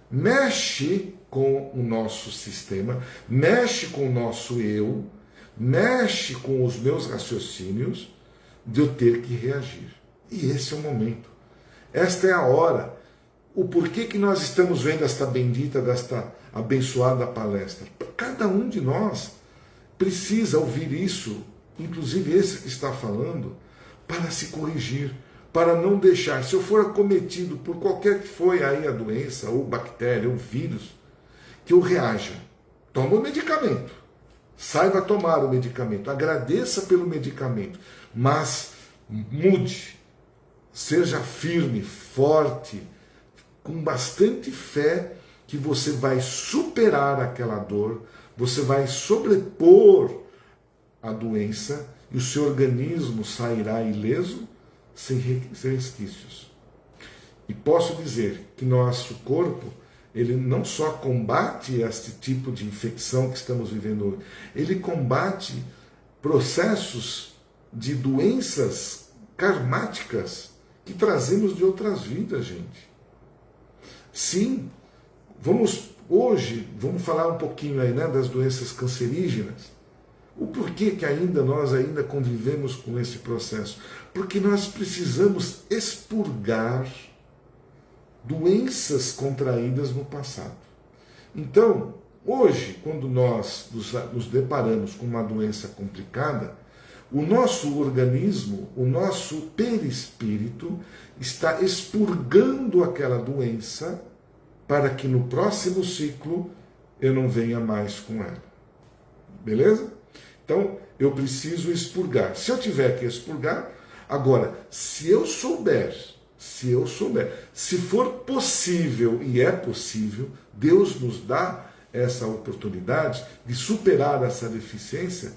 mexe com o nosso sistema, mexe com o nosso eu, mexe com os meus raciocínios, de eu ter que reagir. E esse é o momento. Esta é a hora o porquê que nós estamos vendo esta bendita, desta abençoada palestra. Cada um de nós precisa ouvir isso, inclusive esse que está falando, para se corrigir, para não deixar, se eu for acometido por qualquer que foi aí a doença, ou bactéria, ou vírus, que eu reaja. Toma o medicamento, saiba tomar o medicamento, agradeça pelo medicamento, mas mude, seja firme, forte, com bastante fé que você vai superar aquela dor, você vai sobrepor a doença e o seu organismo sairá ileso, sem resquícios. E posso dizer que nosso corpo, ele não só combate este tipo de infecção que estamos vivendo hoje, ele combate processos de doenças karmáticas que trazemos de outras vidas, gente. Sim, hoje vamos falar um pouquinho aí, né, das doenças cancerígenas. O porquê que nós ainda convivemos com esse processo? Porque nós precisamos expurgar doenças contraídas no passado. Então, hoje, quando nós nos deparamos com uma doença complicada, o nosso organismo, o nosso perispírito, está expurgando aquela doença para que no próximo ciclo eu não venha mais com ela. Beleza? Então, eu preciso expurgar. Se eu tiver que expurgar, agora, se for possível, e é possível, Deus nos dá essa oportunidade de superar essa deficiência,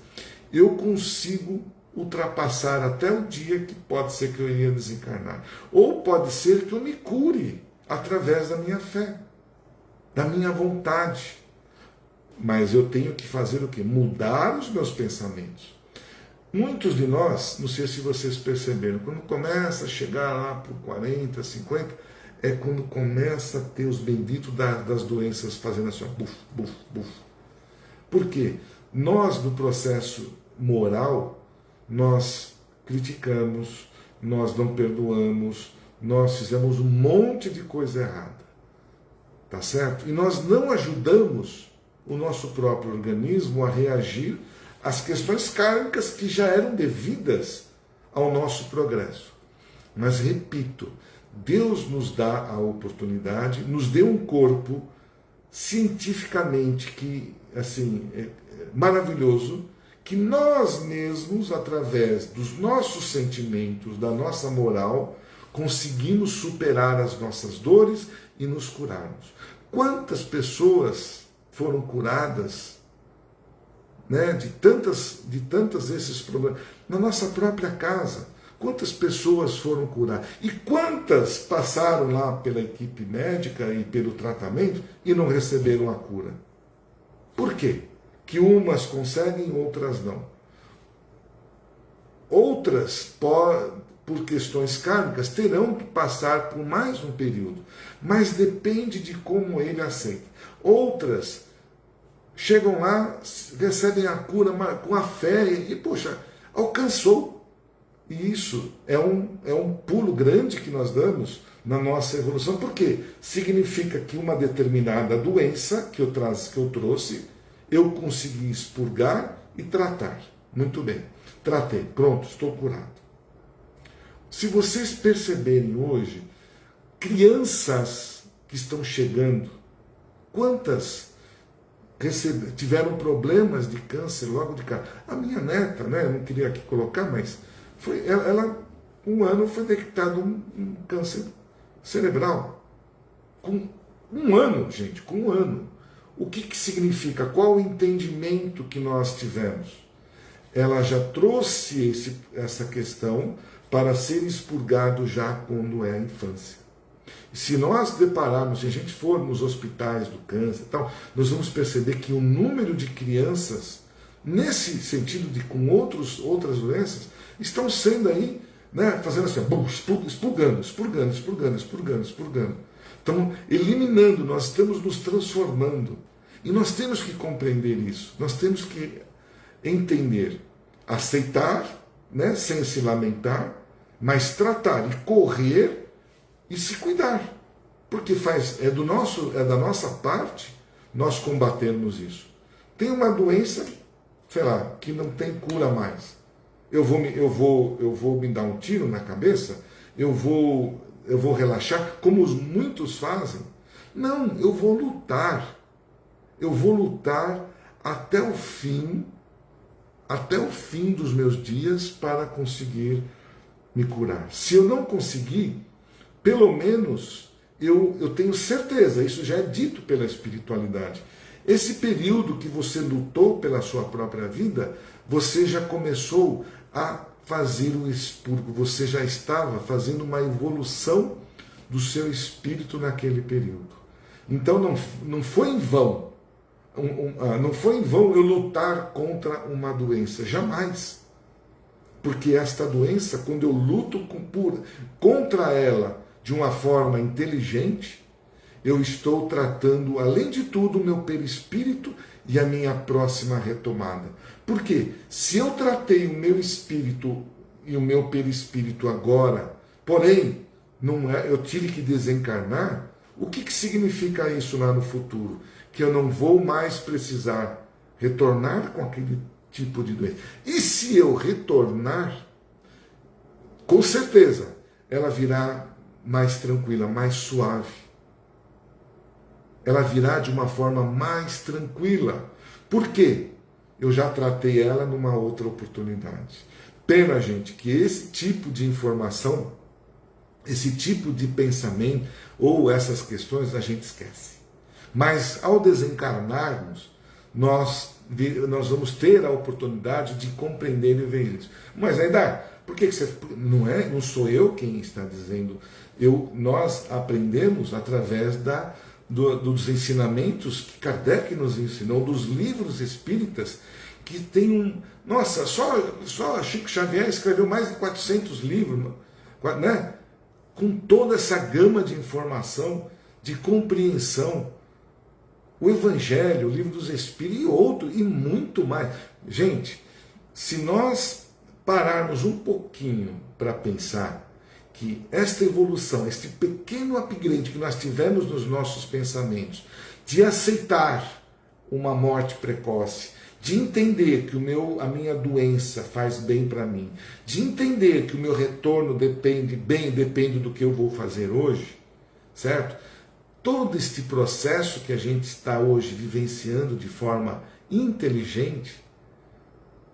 eu consigo ultrapassar até o dia que pode ser que eu iria desencarnar. Ou pode ser que eu me cure através da minha fé, da minha vontade. Mas eu tenho que fazer o quê? Mudar os meus pensamentos. Muitos de nós, não sei se vocês perceberam, quando começa a chegar lá por 40, 50, é quando começa a ter os benditos das doenças fazendo assim, buf, buf, buf. Por quê? Nós, no processo moral, nós criticamos, nós não perdoamos, nós fizemos um monte de coisa errada. Tá certo? E nós não ajudamos o nosso próprio organismo a reagir às questões kármicas que já eram devidas ao nosso progresso. Mas, repito, Deus nos dá a oportunidade, nos deu um corpo cientificamente que, assim, maravilhoso, que nós mesmos, através dos nossos sentimentos, da nossa moral, conseguimos superar as nossas dores e nos curarmos. Quantas pessoas foram curadas, né, de tantas esses problemas na nossa própria casa? Quantas pessoas foram curadas? E quantas passaram lá pela equipe médica e pelo tratamento e não receberam a cura? Por quê? Que umas conseguem, outras não. Outras, por questões kármicas, terão que passar por mais um período, mas depende de como ele aceita. Outras chegam lá, recebem a cura com a fé e poxa, alcançou. E isso é um pulo grande que nós damos na nossa evolução. Por quê? Significa que uma determinada doença que eu trouxe, eu consegui expurgar e tratar. Muito bem, tratei, pronto, estou curado. Se vocês perceberem hoje, crianças que estão chegando, quantas tiveram problemas de câncer logo de cara? A minha neta, né, eu não queria aqui colocar, mas ela um ano foi detectado um câncer cerebral. Com um ano, gente, com um ano. O que significa? Qual o entendimento que nós tivemos? Ela já trouxe essa questão para ser expurgado já quando é a infância. E se nós depararmos, se a gente for nos hospitais do câncer e tal, nós vamos perceber que o número de crianças, nesse sentido de com outras doenças, estão sendo aí, né, fazendo assim, expurgando. Estamos eliminando, nós estamos nos transformando. E nós temos que compreender isso, nós temos que entender, aceitar, né, sem se lamentar, mas tratar e correr e se cuidar. Porque é da nossa parte nós combatermos isso. Tem uma doença, sei lá, que não tem cura mais. Eu vou me dar um tiro na cabeça? Eu vou relaxar, como muitos fazem? Não, eu vou lutar. Eu vou lutar até o fim dos meus dias para conseguir me curar. Se eu não conseguir, pelo menos eu tenho certeza, isso já é dito pela espiritualidade. Esse período que você lutou pela sua própria vida, você já começou a fazer o expurgo, você já estava fazendo uma evolução do seu espírito naquele período. Então não foi em vão. Não foi em vão eu lutar contra uma doença, jamais. Porque esta doença, quando eu luto contra ela de uma forma inteligente, eu estou tratando, além de tudo, o meu perispírito e a minha próxima retomada. Por quê? Se eu tratei o meu espírito e o meu perispírito agora, porém, eu tive que desencarnar, o que significa isso lá no futuro? Que eu não vou mais precisar retornar com aquele tipo de doença. E se eu retornar, com certeza, ela virá mais tranquila, mais suave. Ela virá de uma forma mais tranquila. Por quê? Eu já tratei ela numa outra oportunidade. Pena, gente, que esse tipo de informação, esse tipo de pensamento ou essas questões a gente esquece. Mas ao desencarnarmos, nós vamos ter a oportunidade de compreender e ver isso. Mas ainda, por que você não sou eu quem está dizendo? Nós aprendemos através dos ensinamentos que Kardec nos ensinou, dos livros espíritas, que tem Nossa, só Chico Xavier escreveu mais de 400 livros, né? Com toda essa gama de informação, de compreensão. O Evangelho, o Livro dos Espíritos e muito mais. Gente, se nós pararmos um pouquinho para pensar que esta evolução, este pequeno upgrade que nós tivemos nos nossos pensamentos, de aceitar uma morte precoce, de entender que a minha doença faz bem para mim, de entender que o meu retorno depende do que eu vou fazer hoje, certo? Todo este processo que a gente está hoje vivenciando de forma inteligente,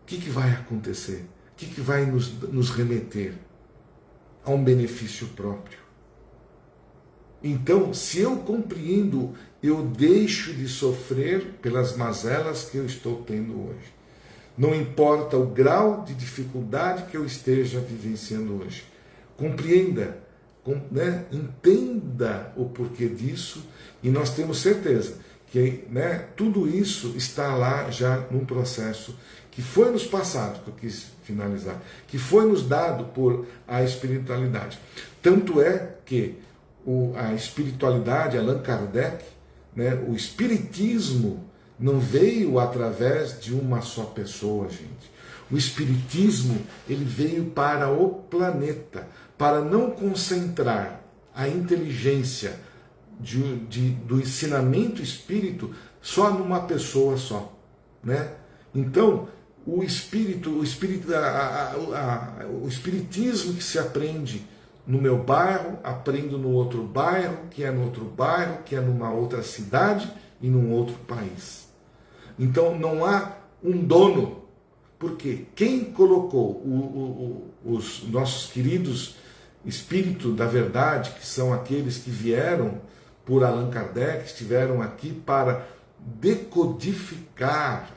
o que vai acontecer? O que vai nos remeter a um benefício próprio? Então, se eu compreendo, eu deixo de sofrer pelas mazelas que eu estou tendo hoje. Não importa o grau de dificuldade que eu esteja vivenciando hoje. Compreenda, entenda o porquê disso, e nós temos certeza que tudo isso está lá já num processo que foi nos passado, que eu quis finalizar, que foi nos dado por a espiritualidade. Tanto é que a espiritualidade, Allan Kardec, o espiritismo não veio através de uma só pessoa, gente. O espiritismo, ele veio para o planeta, para não concentrar a inteligência do ensinamento espírito só numa pessoa só, né? Então, o espiritismo que se aprende no meu bairro, aprendo no outro bairro, que é no outro bairro, que é numa outra cidade e num outro país. Então não há um dono, porque quem colocou os nossos queridos espíritos da verdade, que são aqueles que vieram por Allan Kardec, estiveram aqui para decodificar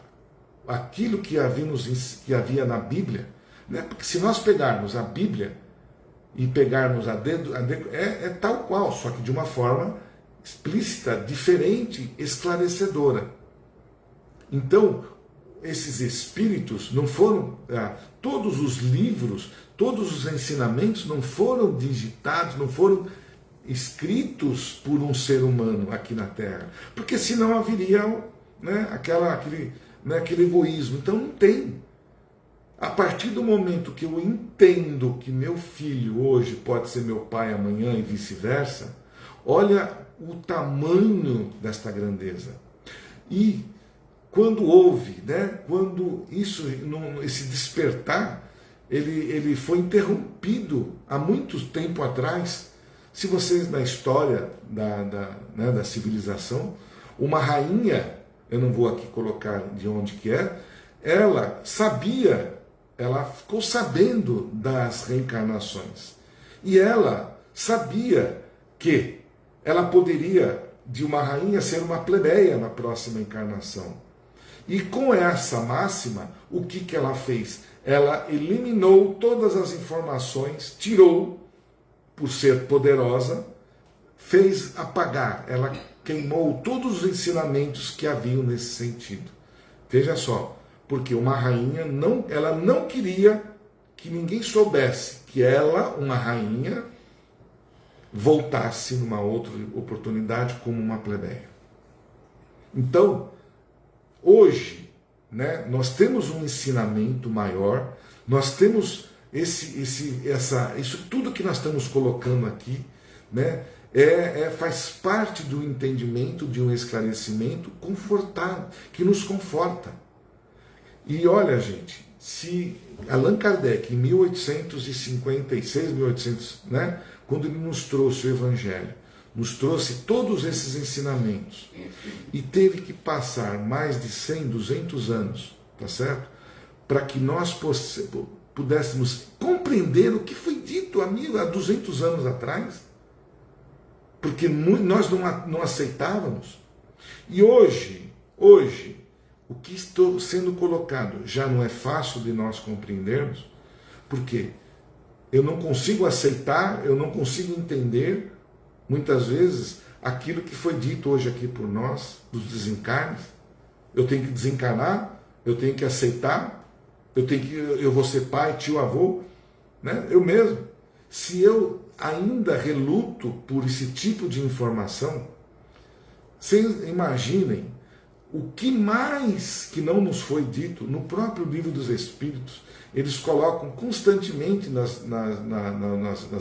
aquilo que havia na Bíblia, né? Porque se nós pegarmos a Bíblia e pegarmos a dedo é tal qual, só que de uma forma explícita, diferente, esclarecedora. Então, esses espíritos não foram, todos os livros, todos os ensinamentos não foram digitados, não foram escritos por um ser humano aqui na Terra, porque senão haveria aquele egoísmo. Então não tem. A partir do momento que eu entendo que meu filho hoje pode ser meu pai amanhã e vice-versa, Olha o tamanho desta grandeza. E quando houve, né, quando esse despertar, ele foi interrompido há muito tempo atrás. Se vocês, na história da civilização, uma rainha, eu não vou aqui colocar de onde que é, ela sabia, ela ficou sabendo das reencarnações. E ela sabia que ela poderia, de uma rainha, ser uma plebeia na próxima encarnação. E com essa máxima, o que ela fez? Ela eliminou todas as informações, tirou, por ser poderosa, fez apagar, ela queimou todos os ensinamentos que haviam nesse sentido. Veja só, porque uma rainha ela não queria que ninguém soubesse que ela, uma rainha, voltasse numa outra oportunidade como uma plebeia. Então, hoje, né, nós temos um ensinamento maior, nós temos isso tudo que nós estamos colocando aqui, né, faz parte do entendimento de um esclarecimento confortável, que nos conforta. E olha, gente, se Allan Kardec, em 1856, né, quando ele nos trouxe o Evangelho, nos trouxe todos esses ensinamentos, e teve que passar mais de 100, 200 anos, tá certo? Para que nós pudéssemos compreender o que foi dito há 200 anos atrás, porque nós não aceitávamos. E hoje, o que estou sendo colocado já não é fácil de nós compreendermos, porque eu não consigo aceitar, eu não consigo entender, muitas vezes, aquilo que foi dito hoje aqui por nós, dos desencarnes. Eu tenho que desencarnar, eu tenho que aceitar, eu vou ser pai, tio, avô, né? Eu mesmo. Se eu ainda reluto por esse tipo de informação, vocês imaginem o que mais que não nos foi dito no próprio Livro dos Espíritos. Eles colocam constantemente nas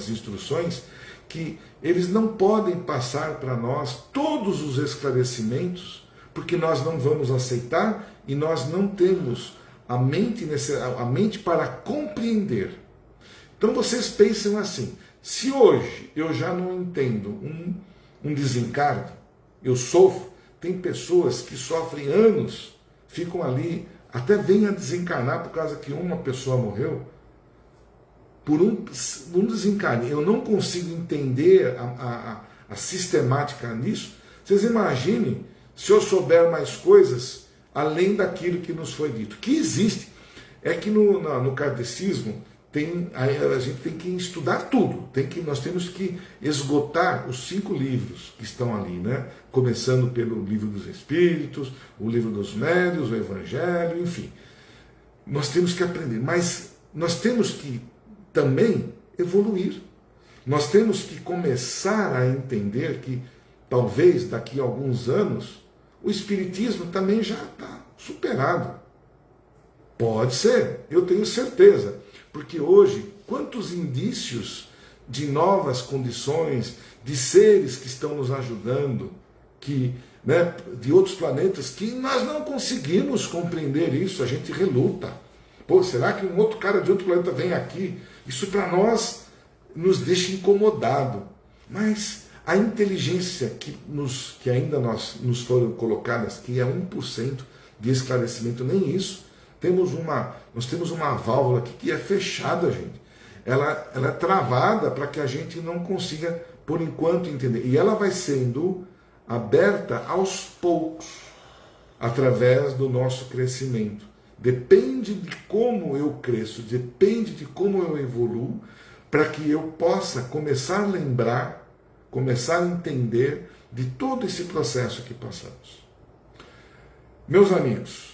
instruções que eles não podem passar para nós todos os esclarecimentos, porque nós não vamos aceitar e nós não temos a mente para compreender. Então vocês pensam assim, se hoje eu já não entendo um desencarne, eu sofro, tem pessoas que sofrem anos, ficam ali, até vêm a desencarnar por causa que uma pessoa morreu, por um desencarne. Eu não consigo entender a sistemática nisso. Vocês imaginem se eu souber mais coisas além daquilo que nos foi dito. Que existe. É que no kardecismo a gente tem que estudar tudo. Nós temos que esgotar os 5 livros que estão ali, né? Começando pelo Livro dos Espíritos, o Livro dos Médiuns, o Evangelho, enfim. Nós temos que aprender, mas nós temos que também evoluir. Nós temos que começar a entender que talvez daqui a alguns anos o Espiritismo também já está superado. Pode ser, eu tenho certeza. Porque hoje, quantos indícios de novas condições, de seres que estão nos ajudando, né, de outros planetas, que nós não conseguimos compreender isso, a gente reluta. Pô, será que um outro cara de outro planeta vem aqui? Isso para nós nos deixa incomodado. Mas a inteligência que ainda nos foram colocadas, que é 1% de esclarecimento, nem isso. Nós temos uma válvula aqui que é fechada, gente. Ela é travada para que a gente não consiga, por enquanto, entender. E ela vai sendo aberta aos poucos, através do nosso crescimento. Depende de como eu cresço, depende de como eu evoluo, para que eu possa começar a lembrar, começar a entender de todo esse processo que passamos. Meus amigos,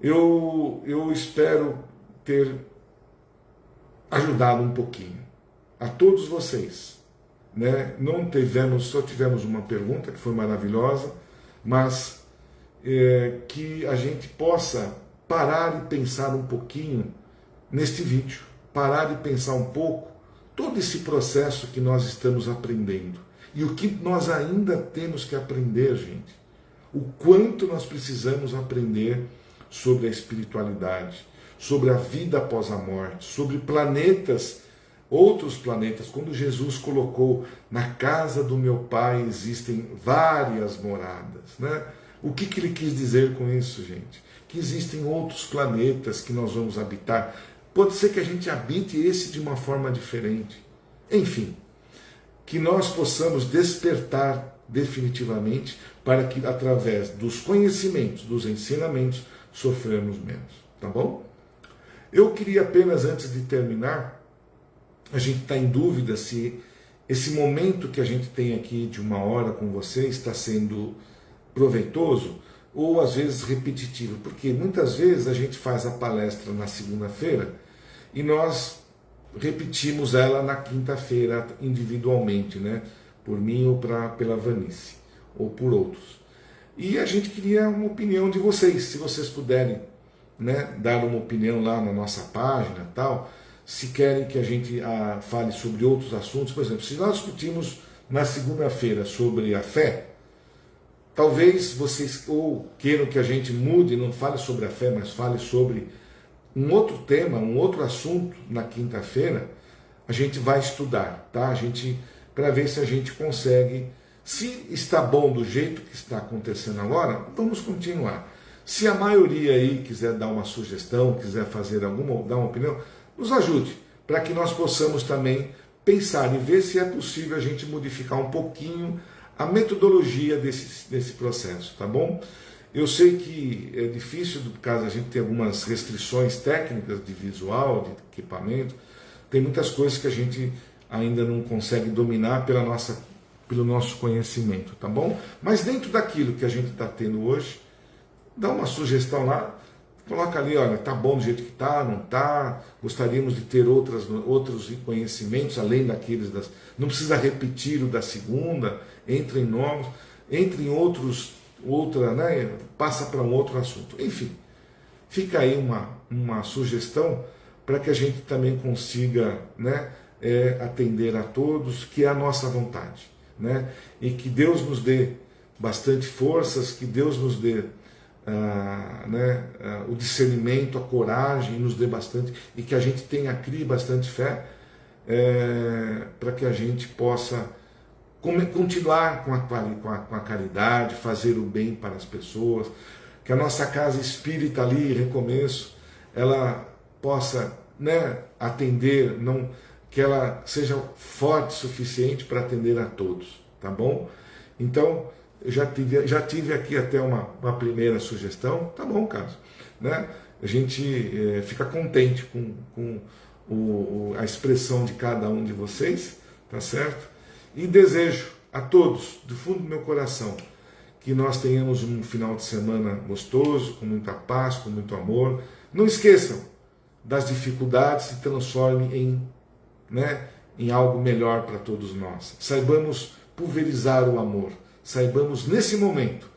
eu espero ter ajudado um pouquinho a todos vocês, né? Só tivemos uma pergunta que foi maravilhosa, mas que a gente possa parar e pensar um pouquinho neste vídeo, parar e pensar um pouco todo esse processo que nós estamos aprendendo. E o que nós ainda temos que aprender, gente. O quanto nós precisamos aprender sobre a espiritualidade, sobre a vida após a morte, sobre planetas, outros planetas. Quando Jesus colocou na casa do meu Pai existem várias moradas, né? O que ele quis dizer com isso, gente? Que existem outros planetas que nós vamos habitar. Pode ser que a gente habite esse de uma forma diferente. Enfim, que nós possamos despertar definitivamente para que, através dos conhecimentos, dos ensinamentos, sofrermos menos. Tá bom? Eu queria apenas, antes de terminar, a gente está em dúvida se esse momento que a gente tem aqui de 1 hora com você está sendo proveitoso ou às vezes repetitivo, porque muitas vezes a gente faz a palestra na segunda-feira e nós repetimos ela na quinta-feira individualmente, né? Por mim ou pela Vanice, ou por outros. E a gente queria uma opinião de vocês, se vocês puderem, né, dar uma opinião lá na nossa página tal, se querem que a gente fale sobre outros assuntos. Por exemplo, se nós discutimos na segunda-feira sobre a fé, talvez vocês ou queiram que a gente mude, não fale sobre a fé, mas fale sobre um outro tema, um outro assunto na quinta-feira. A gente vai estudar, tá? A gente, para ver se a gente consegue, se está bom do jeito que está acontecendo agora, vamos continuar. Se a maioria aí quiser dar uma sugestão, quiser fazer dar uma opinião, nos ajude, para que nós possamos também pensar e ver se é possível a gente modificar um pouquinho a metodologia desse processo, tá bom? Eu sei que é difícil, por causa a gente tem algumas restrições técnicas de visual, de equipamento, tem muitas coisas que a gente ainda não consegue dominar pelo nosso conhecimento, tá bom? Mas dentro daquilo que a gente está tendo hoje, dá uma sugestão lá, coloca ali, olha, tá bom do jeito que tá, não tá, gostaríamos de ter outros conhecimentos, além daqueles não precisa repetir o da segunda, entre em novos, entre em outros, né, passa para um outro assunto. Enfim, fica aí uma sugestão para que a gente também consiga, né, atender a todos, que é a nossa vontade, né, e que Deus nos dê bastante forças, que Deus nos dê o discernimento, a coragem, nos dê bastante, e que a gente crie bastante fé, para que a gente possa continuar com a caridade, fazer o bem para as pessoas, que a nossa casa espírita ali, recomeço, ela possa, né, atender, que ela seja forte o suficiente para atender a todos, tá bom? Então, eu já tive aqui até uma primeira sugestão, tá bom, Carlos, né? A gente fica contente com a expressão de cada um de vocês, tá certo? E desejo a todos, do fundo do meu coração, que nós tenhamos um final de semana gostoso, com muita paz, com muito amor. Não esqueçam das dificuldades, se transformem em algo melhor para todos nós. Saibamos pulverizar o amor. Saibamos, nesse momento,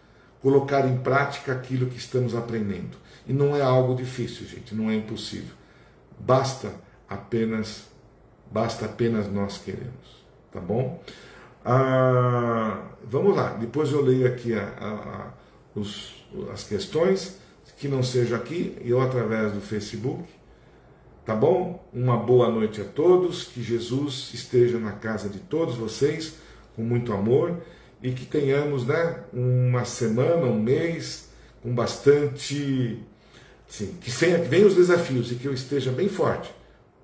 colocar em prática aquilo que estamos aprendendo. E não é algo difícil, gente, não é impossível. Basta apenas nós queremos, tá bom? Vamos lá, depois eu leio aqui as questões, que não seja aqui, eu através do Facebook, tá bom? Uma boa noite a todos, que Jesus esteja na casa de todos vocês, com muito amor, e que tenhamos, né, uma semana, um mês, com bastante... Sim, que venham os desafios e que eu esteja bem forte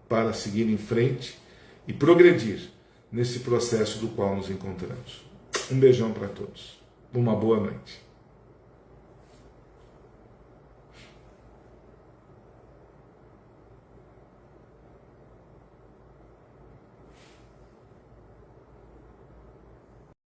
para seguir em frente e progredir nesse processo do qual nos encontramos. Um beijão para todos. Uma boa noite.